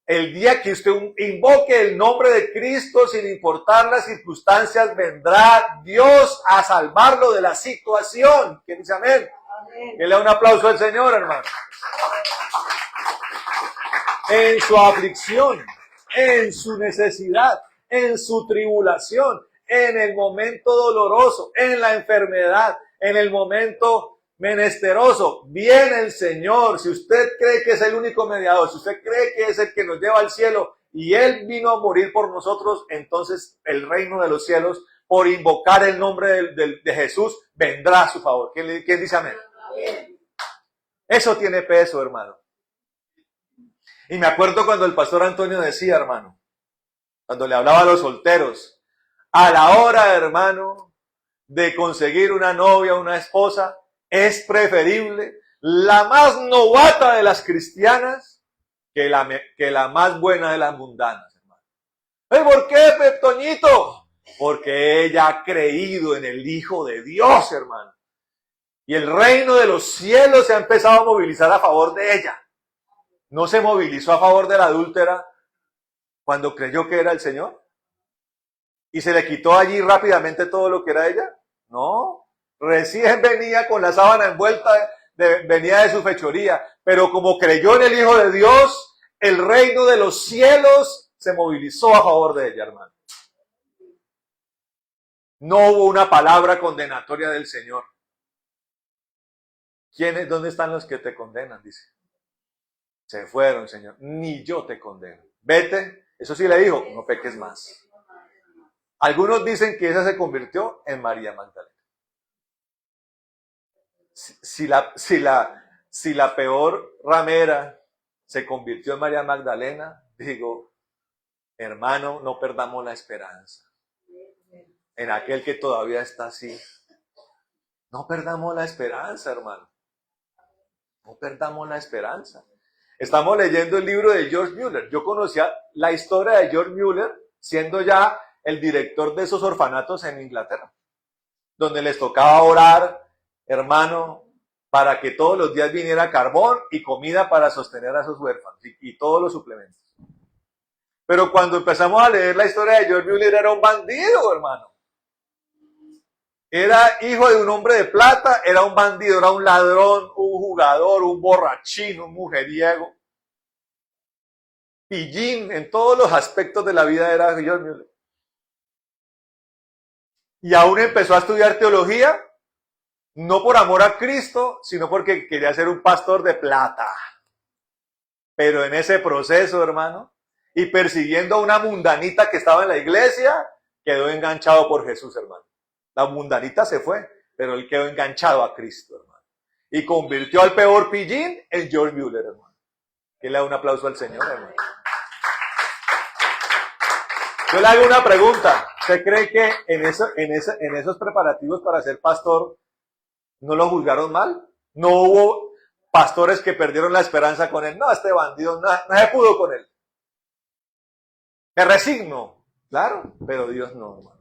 el día que usted invoque el nombre de Cristo, sin importar las circunstancias, vendrá Dios a salvarlo de la situación. ¿Quién dice amén? Que le da un aplauso al Señor, hermano. En su aflicción, en su necesidad, en su tribulación, en el momento doloroso, en la enfermedad, en el momento menesteroso, viene el Señor. Si usted cree que es el único mediador, si usted cree que es el que nos lleva al cielo y Él vino a morir por nosotros, entonces el reino de los cielos, por invocar el nombre de Jesús, vendrá a su favor. ¿Quién dice amén? Eso tiene peso, hermano. Y me acuerdo cuando el pastor Antonio decía, hermano, cuando le hablaba a los solteros, a la hora, hermano, de conseguir una novia, una esposa, es preferible la más novata de las cristianas que la más buena de las mundanas, hermano. ¿Y por qué, Toñito? Porque ella ha creído en el Hijo de Dios, hermano. Y el reino de los cielos se ha empezado a movilizar a favor de ella. No se movilizó a favor de la adúltera cuando creyó que era el Señor. ¿Y se le quitó allí rápidamente todo lo que era ella? No. Recién venía con la sábana envuelta, venía de su fechoría. Pero como creyó en el Hijo de Dios, el reino de los cielos se movilizó a favor de ella, hermano. No hubo una palabra condenatoria del Señor. ¿Dónde están los que te condenan? Dice. Se fueron, Señor. Ni yo te condeno. Vete. Eso sí le dijo, no peques más. Algunos dicen que esa se convirtió en María Magdalena. Si la peor ramera se convirtió en María Magdalena, digo, hermano, no perdamos la esperanza. En aquel que todavía está así. No perdamos la esperanza, hermano. No perdamos la esperanza. Estamos leyendo el libro de George Mueller. Yo conocía la historia de George Mueller siendo ya el director de esos orfanatos en Inglaterra, donde les tocaba orar, hermano, para que todos los días viniera carbón y comida para sostener a esos huérfanos y todos los suplementos. Pero cuando empezamos a leer la historia de George Mueller, era un bandido, hermano. Era hijo de un hombre de plata, era un bandido, era un ladrón, un jugador, un borrachín, un mujeriego. Pillín, en todos los aspectos de la vida era George Mueller. Y aún empezó a estudiar teología, no por amor a Cristo, sino porque quería ser un pastor de plata. Pero en ese proceso, hermano, y persiguiendo a una mundanita que estaba en la iglesia, quedó enganchado por Jesús, hermano. La mundanita se fue, pero él quedó enganchado a Cristo, hermano. Y convirtió al peor pillín en George Mueller, hermano. Que le da un aplauso al Señor, hermano. Yo le hago una pregunta. ¿Usted cree que en esos preparativos para ser pastor ¿No lo juzgaron mal? ¿No hubo pastores que perdieron la esperanza con él? No, este bandido no se pudo con él. Me resigno. Claro, pero Dios no, hermano.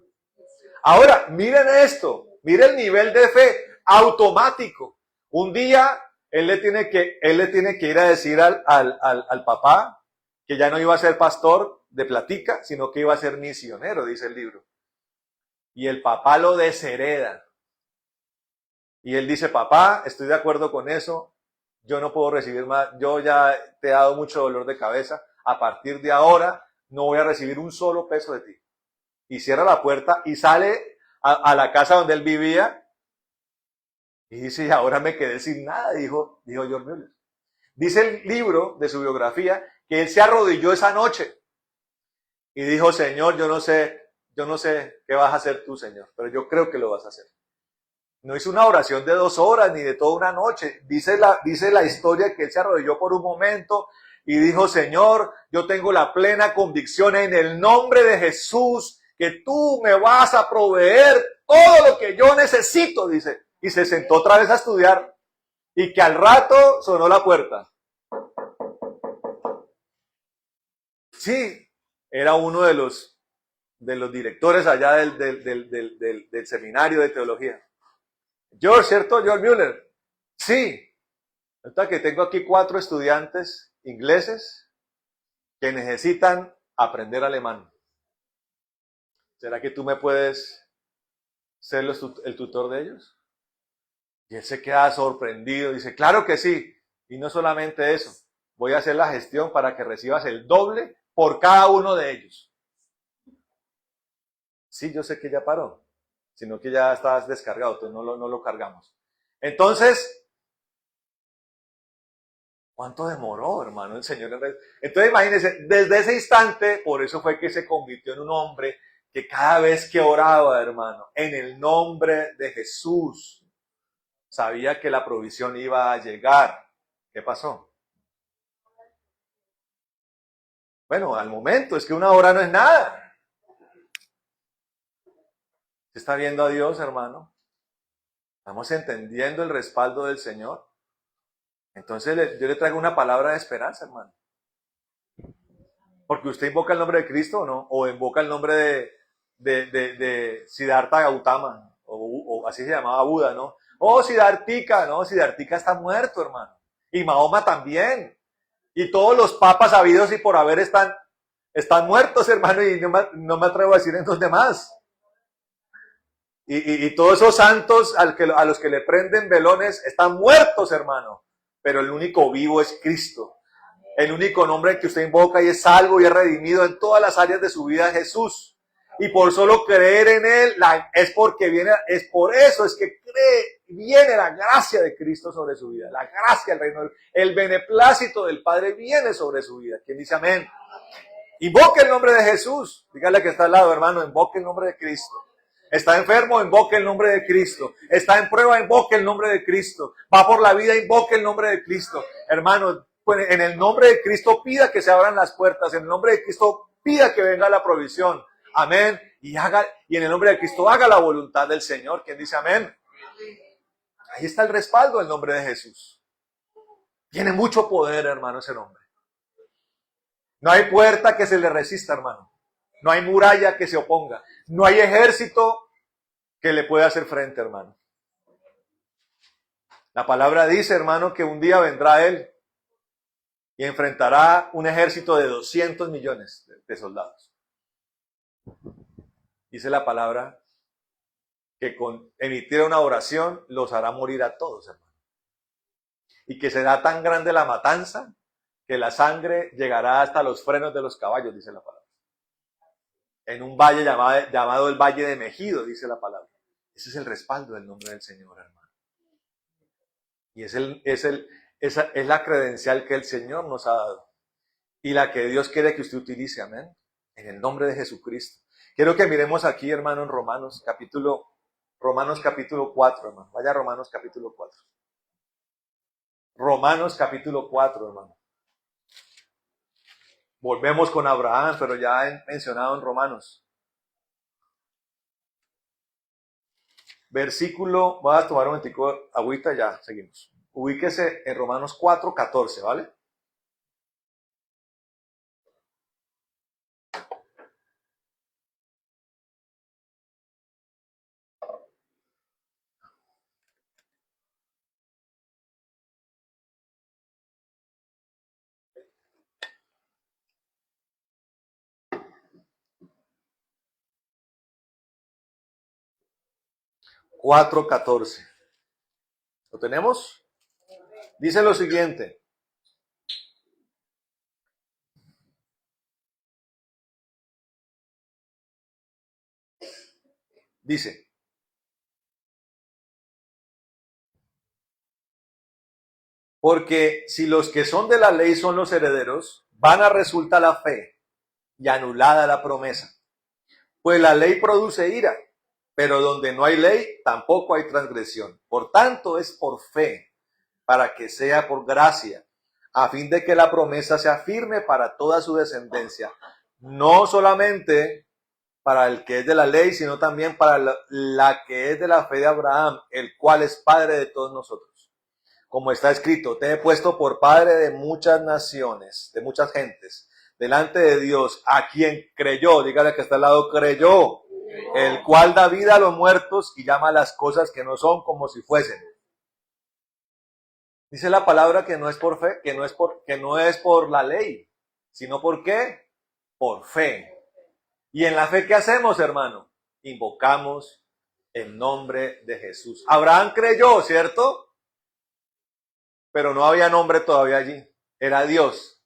Ahora, miren esto. Miren el nivel de fe automático. Un día él le tiene que ir a decir al papá que ya no iba a ser pastor de platica, sino que iba a ser misionero, dice el libro. Y el papá lo deshereda. Y él dice, papá, estoy de acuerdo con eso, yo no puedo recibir más, yo ya te he dado mucho dolor de cabeza, a partir de ahora no voy a recibir un solo peso de ti. Y cierra la puerta y sale a la casa donde él vivía y dice, y ahora me quedé sin nada, dijo George Mueller. Dice el libro de su biografía que él se arrodilló esa noche y dijo, Señor, yo no sé qué vas a hacer tú, Señor, pero yo creo que lo vas a hacer. No hizo una oración de 2 horas ni de toda una noche. Dice la historia que él se arrodilló por un momento y dijo, Señor, yo tengo la plena convicción en el nombre de Jesús que tú me vas a proveer todo lo que yo necesito, dice. Y se sentó otra vez a estudiar y que al rato sonó la puerta. Sí, era uno de los directores allá del seminario de teología. George, ¿cierto? George Mueller. Sí. Ahorita que tengo aquí 4 estudiantes ingleses que necesitan aprender alemán. ¿Será que tú me puedes ser el tutor de ellos? Y él se queda sorprendido. Dice, claro que sí. Y no solamente eso. Voy a hacer la gestión para que recibas el doble por cada uno de ellos. Sí, yo sé que ya paró. Sino que ya estás descargado, entonces no lo cargamos. Entonces, ¿cuánto demoró, hermano, el Señor? Entonces, imagínense, desde ese instante, por eso fue que se convirtió en un hombre que cada vez que oraba, hermano, en el nombre de Jesús, sabía que la provisión iba a llegar. ¿Qué pasó? Bueno, al momento, es que una hora no es nada. ¿Se está viendo a Dios, hermano? ¿Estamos entendiendo el respaldo del Señor? Entonces yo le traigo una palabra de esperanza, hermano. Porque usted invoca el nombre de Cristo o no, o invoca el nombre de Siddhartha Gautama, o así se llamaba Buda, ¿no? Oh, Siddhartha, no, Siddhartha está muerto, hermano. Y Mahoma también. Y todos los papas habidos y por haber están muertos, hermano, y no me atrevo a decir en los demás. Y todos esos santos a los que le prenden velones están muertos, hermano. Pero el único vivo es Cristo. El único nombre que usted invoca y es salvo y es redimido en todas las áreas de su vida es Jesús. Y por solo creer en Él, es por eso es que viene la gracia de Cristo sobre su vida. La gracia del reino, el beneplácito del Padre viene sobre su vida. ¿Quién dice amén? Invoque el nombre de Jesús. Dígale que está al lado, hermano, invoque el nombre de Cristo. Está enfermo, invoque el nombre de Cristo. Está en prueba, invoque el nombre de Cristo. Va por la vida, invoque el nombre de Cristo. Hermano, pues en el nombre de Cristo pida que se abran las puertas. En el nombre de Cristo pida que venga la provisión. Amén. Y en el nombre de Cristo haga la voluntad del Señor. ¿Quién dice amén? Ahí está el respaldo del nombre de Jesús. Tiene mucho poder, hermano, ese nombre. No hay puerta que se le resista, hermano. No hay muralla que se oponga. No hay ejército que le pueda hacer frente, hermano. La palabra dice, hermano, que un día vendrá Él y enfrentará un ejército de 200 millones de soldados. Dice la palabra que con emitir una oración los hará morir a todos, hermano. Y que será tan grande la matanza que la sangre llegará hasta los frenos de los caballos, dice la palabra. En un valle llamado el Valle de Megido, dice la palabra. Ese es el respaldo del nombre del Señor, hermano. Y esa es la credencial que el Señor nos ha dado. Y la que Dios quiere que usted utilice, amén. En el nombre de Jesucristo. Quiero que miremos aquí, hermano, en Romanos capítulo 4, hermano. Vaya a Romanos capítulo 4. Romanos capítulo 4, hermano. Volvemos con Abraham, pero ya he mencionado en Romanos. Versículo, voy a tomar un momentico agüita, ya seguimos. Ubíquese en Romanos 4:14, ¿vale? Cuatro catorce. ¿Lo tenemos? Dice lo siguiente. Dice, porque si los que son de la ley son los herederos, vana resulta la fe y anulada la promesa. Pues la ley produce ira, pero donde no hay ley, tampoco hay transgresión. Por tanto, es por fe, para que sea por gracia, a fin de que la promesa sea firme para toda su descendencia, no solamente para el que es de la ley, sino también para la que es de la fe de Abraham, el cual es padre de todos nosotros. Como está escrito, te he puesto por padre de muchas naciones, de muchas gentes, delante de Dios, a quien creyó, dígale que está al lado, creyó, el cual da vida a los muertos y llama a las cosas que no son como si fuesen. Dice la palabra que no es por fe, que no es por la ley, sino por qué? Por fe. Y en la fe, ¿qué hacemos, hermano? Invocamos el nombre de Jesús. Abraham creyó, ¿cierto? Pero no había nombre todavía allí. Era Dios.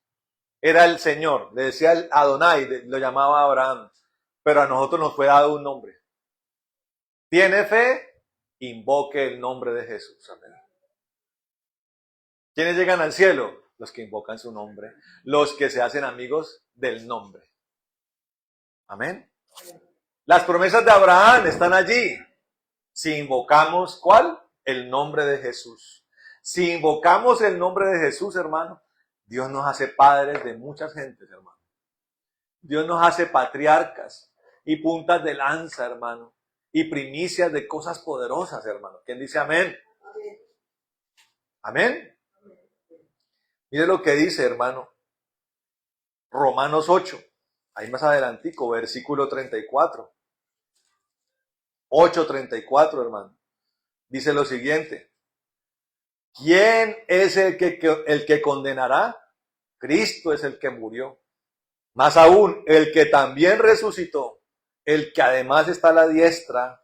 Era el Señor. Le decía el Adonai, lo llamaba Abraham. Pero a nosotros nos fue dado un nombre. ¿Tiene fe? Invoque el nombre de Jesús. Amén. ¿Quiénes llegan al cielo? Los que invocan su nombre. Los que se hacen amigos del nombre. Amén. Las promesas de Abraham están allí. Si invocamos, ¿cuál? El nombre de Jesús. Si invocamos el nombre de Jesús, hermano, Dios nos hace padres de muchas gentes, hermano. Dios nos hace patriarcas y puntas de lanza, hermano. Y primicias de cosas poderosas, hermano. ¿Quién dice amén? Amén. Mire lo que dice, hermano. Romanos 8. Ahí más adelantico, versículo 34. 8:34, hermano. Dice lo siguiente. ¿Quién es el que condenará? Cristo es el que murió. Más aún, el que también resucitó, el que además está a la diestra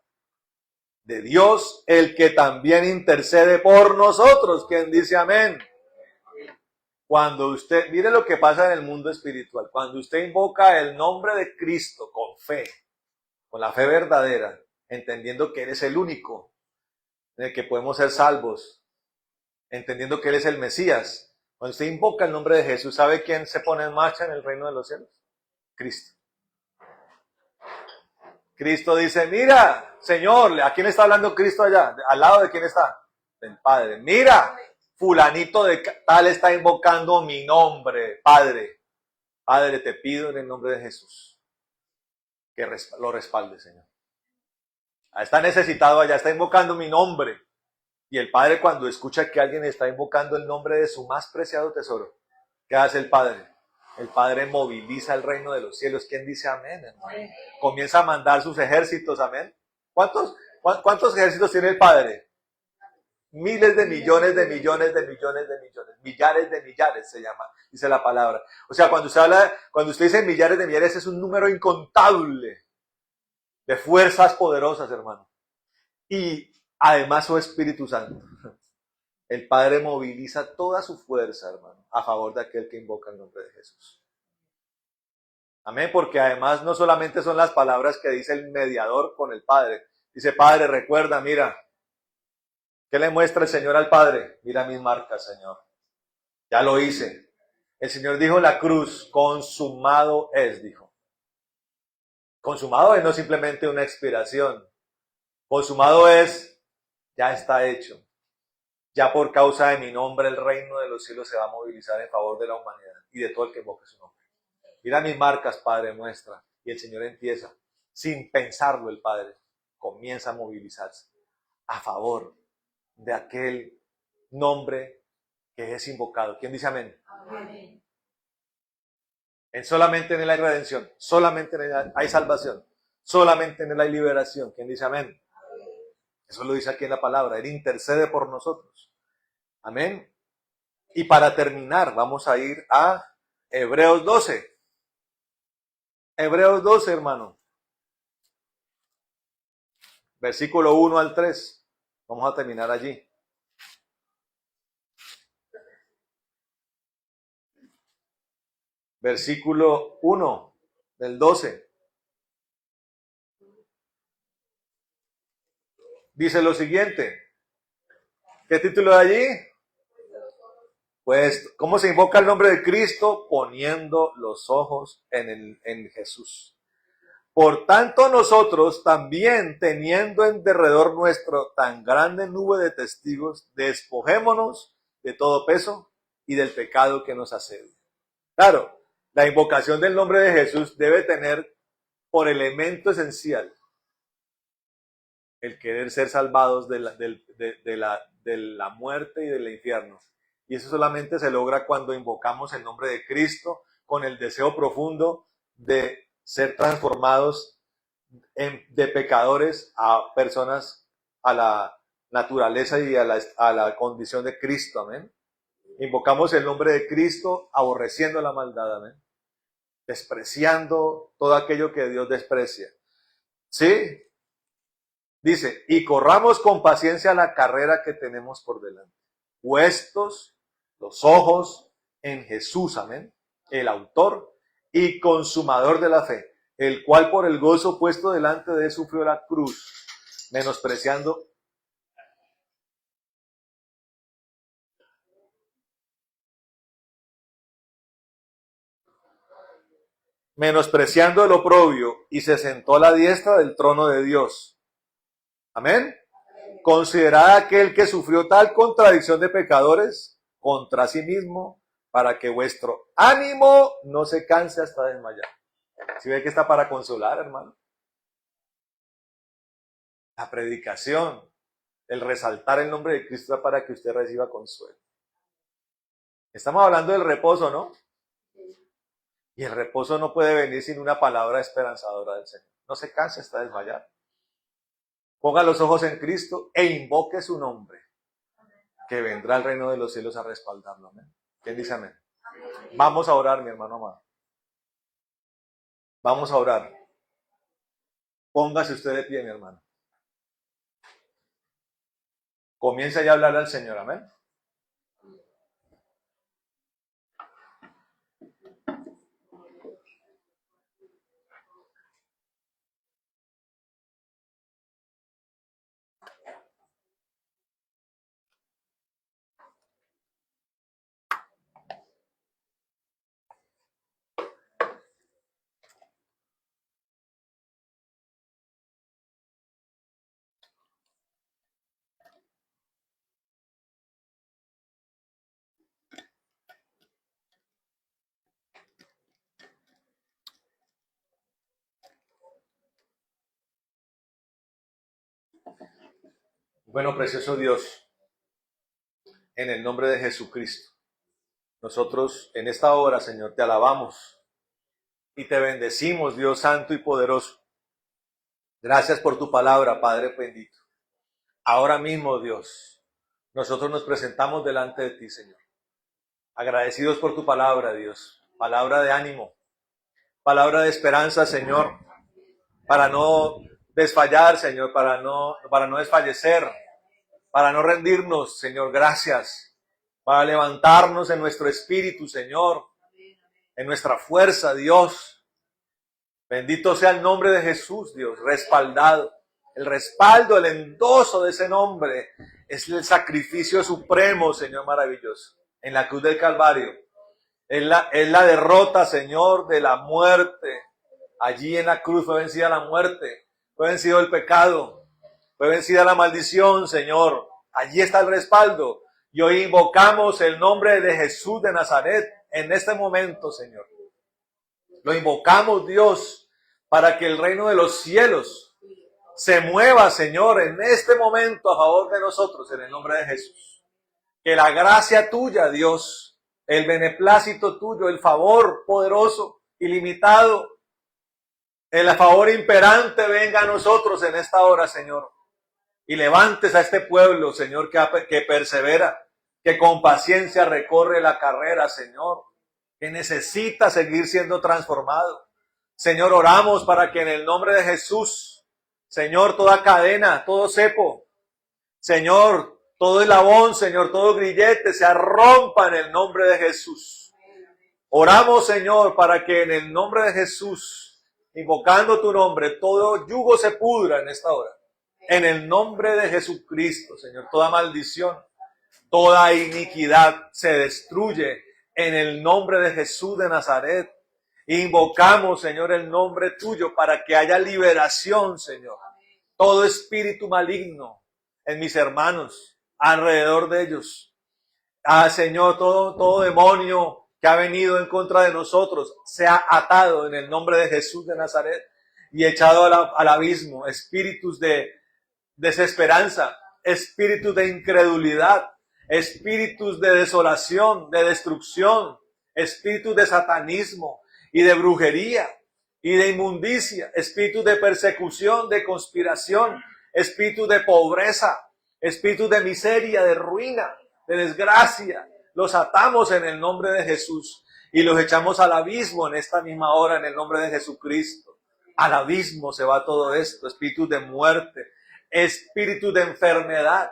de Dios, el que también intercede por nosotros. ¿Quién dice amén? Cuando usted, mire lo que pasa en el mundo espiritual, cuando usted invoca el nombre de Cristo con fe, con la fe verdadera, entendiendo que Él es el único en el que podemos ser salvos, entendiendo que Él es el Mesías. Cuando usted invoca el nombre de Jesús, ¿sabe quién se pone en marcha en el reino de los cielos? Cristo. Cristo dice, mira, Señor, ¿a quién está hablando Cristo allá? ¿Al lado de quién está? Del Padre. Mira, fulanito de tal está invocando mi nombre, Padre. Padre, te pido en el nombre de Jesús que lo respalde, Señor. Está necesitado allá, está invocando mi nombre. Y el Padre, cuando escucha que alguien está invocando el nombre de su más preciado tesoro, ¿qué hace el Padre? El Padre moviliza el reino de los cielos. ¿Quién dice amén, hermano? Comienza a mandar sus ejércitos, amén. ¿Cuántos ejércitos tiene el Padre? Miles de millones de millones de millones de millones. Millares de millares se llama, dice la palabra. O sea, cuando usted dice millares de millares, es un número incontable de fuerzas poderosas, hermano. Y además su Espíritu Santo. El Padre moviliza toda su fuerza, hermano, a favor de aquel que invoca el nombre de Jesús. Amén, porque además no solamente son las palabras que dice el mediador con el Padre. Dice, Padre, recuerda, mira, ¿qué le muestra el Señor al Padre? Mira mis marcas, Señor. Ya lo hice. El Señor dijo en la cruz, consumado es, dijo. Consumado es no simplemente una expiración. Consumado es, ya está hecho. Ya por causa de mi nombre el reino de los cielos se va a movilizar en favor de la humanidad y de todo el que invoque su nombre. Mira mis marcas, Padre, muestra. Y el Señor empieza, sin pensarlo el Padre, comienza a movilizarse a favor de aquel nombre que es invocado. ¿Quién dice amén? Amén. Solamente en él hay redención, solamente en él hay salvación, solamente en él hay liberación. ¿Quién dice amén? Eso lo dice aquí en la palabra. Él intercede por nosotros. Amén. Y para terminar, vamos a ir a Hebreos 12. Hebreos 12, hermano. Versículo 1 al 3. Vamos a terminar allí. Versículo 1 del 12. Dice lo siguiente. ¿Qué título de allí? Pues, ¿cómo se invoca el nombre de Cristo? Poniendo los ojos en Jesús. Por tanto, nosotros también, teniendo en derredor nuestro tan grande nube de testigos, despojémonos de todo peso y del pecado que nos asedia. Claro, la invocación del nombre de Jesús debe tener por elemento esencial el querer ser salvados de la muerte y del infierno. Y eso solamente se logra cuando invocamos el nombre de Cristo con el deseo profundo de ser transformados de pecadores a personas a la naturaleza y a la condición de Cristo. Amén. Invocamos el nombre de Cristo aborreciendo la maldad. Amén. Despreciando todo aquello que Dios desprecia. ¿Sí? Dice, y corramos con paciencia la carrera que tenemos por delante. Puestos los ojos en Jesús, amén, el autor y consumador de la fe, el cual por el gozo puesto delante de él sufrió la cruz, menospreciando el oprobio y se sentó a la diestra del trono de Dios. Amén. Considerad aquel que sufrió tal contradicción de pecadores contra sí mismo, para que vuestro ánimo no se canse hasta desmayar. ¿Sí ve que está para consolar, hermano? La predicación, el resaltar el nombre de Cristo es para que usted reciba consuelo. Estamos hablando del reposo, ¿no? Y el reposo no puede venir sin una palabra esperanzadora del Señor. No se canse hasta desmayar. Ponga los ojos en Cristo e invoque su nombre, que vendrá el reino de los cielos a respaldarlo. Amén. ¿Quién dice amén? Vamos a orar, mi hermano amado. Vamos a orar. Póngase usted de pie, mi hermano. Comienza ya a hablarle al Señor. Amén. Bueno, precioso Dios, en el nombre de Jesucristo, nosotros en esta hora, Señor, te alabamos y te bendecimos, Dios santo y poderoso. Gracias por tu palabra, Padre bendito. Ahora mismo, Dios, nosotros nos presentamos delante de ti, Señor. Agradecidos por tu palabra, Dios. Palabra de ánimo, palabra de esperanza, Señor, para no desfallar, Señor, para no desfallecer, para no rendirnos, Señor, gracias, para levantarnos en nuestro espíritu, Señor, en nuestra fuerza, Dios. Bendito sea el nombre de Jesús, Dios, respaldado. El respaldo, el endoso de ese nombre es el sacrificio supremo, Señor, maravilloso, en la cruz del Calvario. Es la derrota, Señor, de la muerte. Allí en la cruz fue vencida la muerte, fue vencido el pecado, fue vencida la maldición, Señor. Allí está el respaldo. Y hoy invocamos el nombre de Jesús de Nazaret en este momento, Señor. Lo invocamos, Dios, para que el reino de los cielos se mueva, Señor, en este momento a favor de nosotros, en el nombre de Jesús. Que la gracia tuya, Dios, el beneplácito tuyo, el favor poderoso, ilimitado, el favor imperante venga a nosotros en esta hora, Señor. Y levantes a este pueblo, Señor, que persevera, que con paciencia recorre la carrera, Señor, que necesita seguir siendo transformado. Señor, oramos para que en el nombre de Jesús, Señor, toda cadena, todo cepo, Señor, todo eslabón, Señor, todo grillete se rompa en el nombre de Jesús. Oramos, Señor, para que en el nombre de Jesús, invocando tu nombre, todo yugo se pudra en esta hora. En el nombre de Jesucristo, Señor, toda maldición, toda iniquidad se destruye en el nombre de Jesús de Nazaret. Invocamos, Señor, el nombre tuyo para que haya liberación, Señor. Todo espíritu maligno en mis hermanos, alrededor de ellos. Señor, todo demonio que ha venido en contra de nosotros sea atado en el nombre de Jesús de Nazaret y echado al abismo. Espíritus de desesperanza, espíritus de incredulidad, espíritus de desolación, de destrucción, espíritus de satanismo y de brujería y de inmundicia, espíritus de persecución, de conspiración, espíritus de pobreza, espíritus de miseria, de ruina, de desgracia. Los atamos en el nombre de Jesús y los echamos al abismo en esta misma hora en el nombre de Jesucristo. Al abismo se va todo esto, espíritus de muerte, espíritus de enfermedad,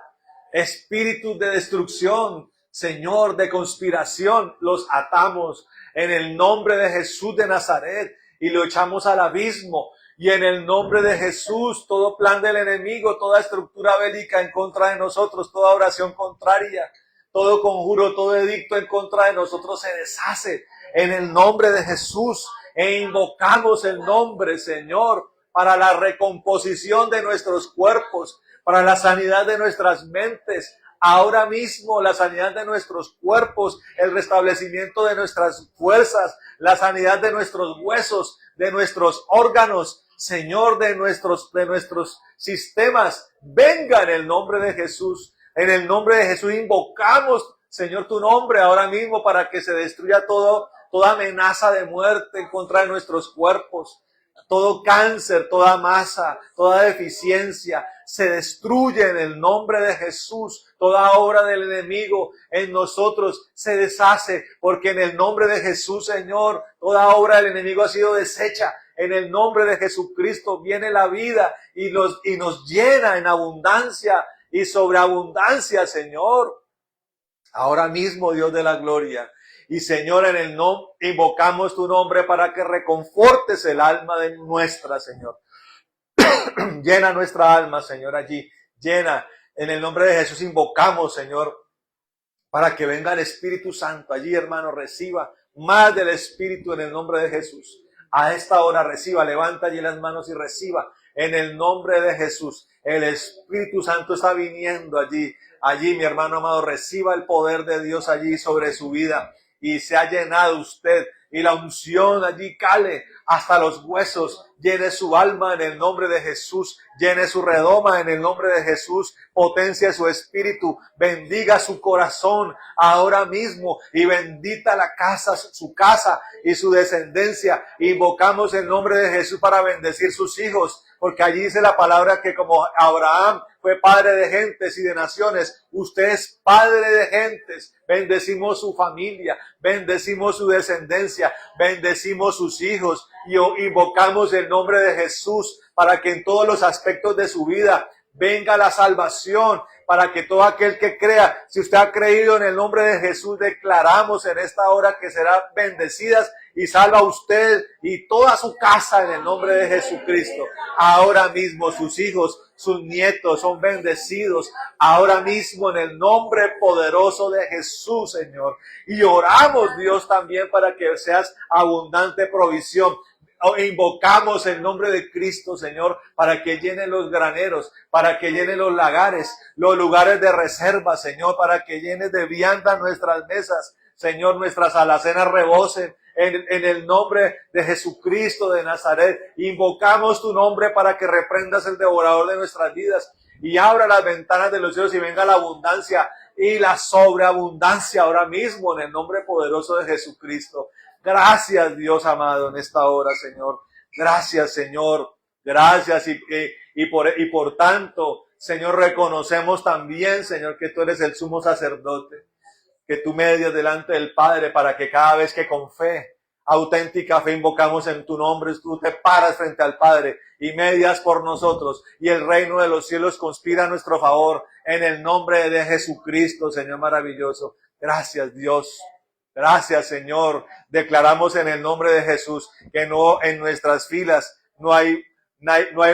espíritus de destrucción, Señor, de conspiración, los atamos en el nombre de Jesús de Nazaret y lo echamos al abismo. Y en el nombre de Jesús, todo plan del enemigo, toda estructura bélica en contra de nosotros, toda oración contraria, todo conjuro, todo edicto en contra de nosotros se deshace en el nombre de Jesús. E invocamos el nombre, Señor, para la recomposición de nuestros cuerpos, para la sanidad de nuestras mentes, ahora mismo la sanidad de nuestros cuerpos, el restablecimiento de nuestras fuerzas, la sanidad de nuestros huesos, de nuestros órganos, Señor, de nuestros sistemas. Venga en el nombre de Jesús. En el nombre de Jesús invocamos, Señor, tu nombre ahora mismo para que se destruya toda amenaza de muerte en contra de nuestros cuerpos. Todo cáncer, toda masa, toda deficiencia se destruye en el nombre de Jesús. Toda obra del enemigo en nosotros se deshace porque en el nombre de Jesús, Señor, toda obra del enemigo ha sido deshecha. En el nombre de Jesucristo viene la vida y nos llena en abundancia y sobreabundancia, Señor. Ahora mismo, Dios de la gloria. Y Señor, en el nombre, invocamos tu nombre para que reconfortes el alma de nuestra, Señor. Llena nuestra alma, Señor, allí. Llena. En el nombre de Jesús invocamos, Señor, para que venga el Espíritu Santo. Allí, hermano, reciba más del Espíritu en el nombre de Jesús. A esta hora reciba, levanta allí las manos y reciba en el nombre de Jesús. El Espíritu Santo está viniendo allí. Allí, mi hermano amado, reciba el poder de Dios allí sobre su vida. Y se ha llenado usted y la unción allí cale hasta los huesos, llene su alma en el nombre de Jesús, llene su redoma en el nombre de Jesús, potencie su espíritu, bendiga su corazón ahora mismo y bendita la casa, su casa y su descendencia. Invocamos el nombre de Jesús para bendecir sus hijos, porque allí dice la palabra que como Abraham fue padre de gentes y de naciones, usted es padre de gentes. Bendecimos su familia, bendecimos su descendencia, bendecimos sus hijos y invocamos el nombre de Jesús para que en todos los aspectos de su vida venga la salvación, para que todo aquel que crea, si usted ha creído en el nombre de Jesús, declaramos en esta hora que serán bendecidas y salva usted y toda su casa en el nombre de Jesucristo. Ahora mismo sus hijos, sus nietos son bendecidos ahora mismo en el nombre poderoso de Jesús, Señor. Y oramos, Dios, también para que seas abundante provisión. Invocamos el nombre de Cristo, Señor, para que llene los graneros, para que llene los lagares, los lugares de reserva, Señor, para que llene de vianda nuestras mesas. Señor, nuestras alacenas rebosen en el nombre de Jesucristo de Nazaret. Invocamos tu nombre para que reprendas el devorador de nuestras vidas y abra las ventanas de los cielos y venga la abundancia y la sobreabundancia ahora mismo en el nombre poderoso de Jesucristo. Gracias, Dios amado, en esta hora, Señor. Gracias, Señor. Gracias y por tanto, Señor, reconocemos también, Señor, que tú eres el sumo sacerdote, que tú medias delante del Padre para que cada vez que con fe, auténtica fe, invocamos en tu nombre, tú te paras frente al Padre y medias por nosotros y el reino de los cielos conspira a nuestro favor en el nombre de Jesucristo, Señor maravilloso. Gracias, Dios. Gracias, Señor. Declaramos en el nombre de Jesús que no en nuestras filas no hay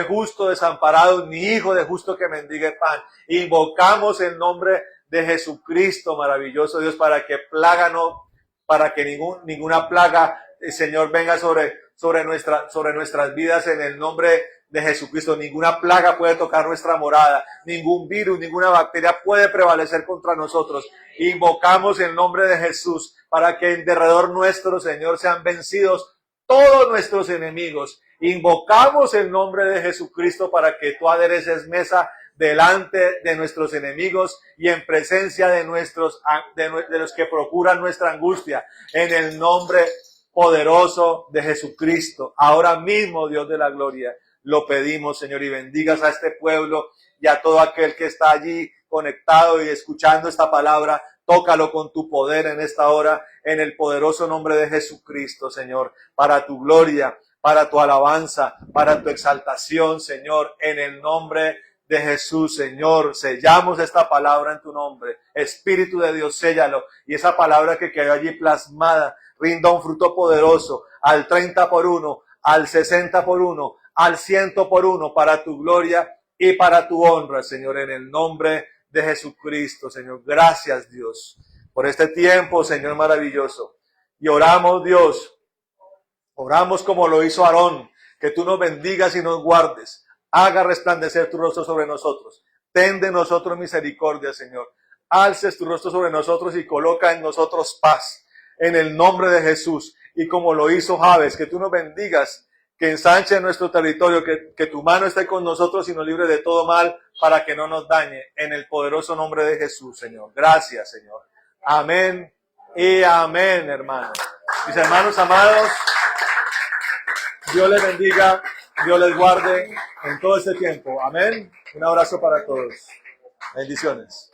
justo desamparado, ni hijo de justo que mendigue pan. Invocamos el nombre de Jesucristo, maravilloso Dios, para que ninguna plaga, Señor, venga sobre nuestras vidas en el nombre de Jesucristo. Ninguna plaga puede tocar nuestra morada, ningún virus, ninguna bacteria puede prevalecer contra nosotros. Invocamos el nombre de Jesús para que en derredor nuestro, Señor, sean vencidos todos nuestros enemigos. Invocamos el nombre de Jesucristo para que tú adereces mesa delante de nuestros enemigos y en presencia de los que procuran nuestra angustia. En el nombre poderoso de Jesucristo. Ahora mismo, Dios de la gloria, lo pedimos, Señor, y bendigas a este pueblo y a todo aquel que está allí conectado y escuchando esta palabra. Tócalo con tu poder en esta hora, en el poderoso nombre de Jesucristo, Señor, para tu gloria, para tu alabanza, para tu exaltación, Señor, en el nombre de Jesús, Señor. Sellamos esta palabra en tu nombre. Espíritu de Dios, séllalo. Y esa palabra que quedó allí plasmada rinda un fruto poderoso al 30 por 1, al 60 por 1, al 100 por 1, para tu gloria y para tu honra, Señor, en el nombre de Jesucristo, Señor. Gracias, Dios, por este tiempo, Señor maravilloso. Y oramos, Dios, oramos como lo hizo Aarón, que tú nos bendigas y nos guardes. Haga resplandecer tu rostro sobre nosotros. Ten de nosotros misericordia, Señor. Alces tu rostro sobre nosotros y coloca en nosotros paz. En el nombre de Jesús. Y como lo hizo Jabes, que tú nos bendigas, que ensanche nuestro territorio, que tu mano esté con nosotros y nos libre de todo mal para que no nos dañe. En el poderoso nombre de Jesús, Señor. Gracias, Señor. Amén y amén, hermanos. Mis hermanos amados, Dios les bendiga, Dios les guarde en todo este tiempo. Amén. Un abrazo para todos. Bendiciones.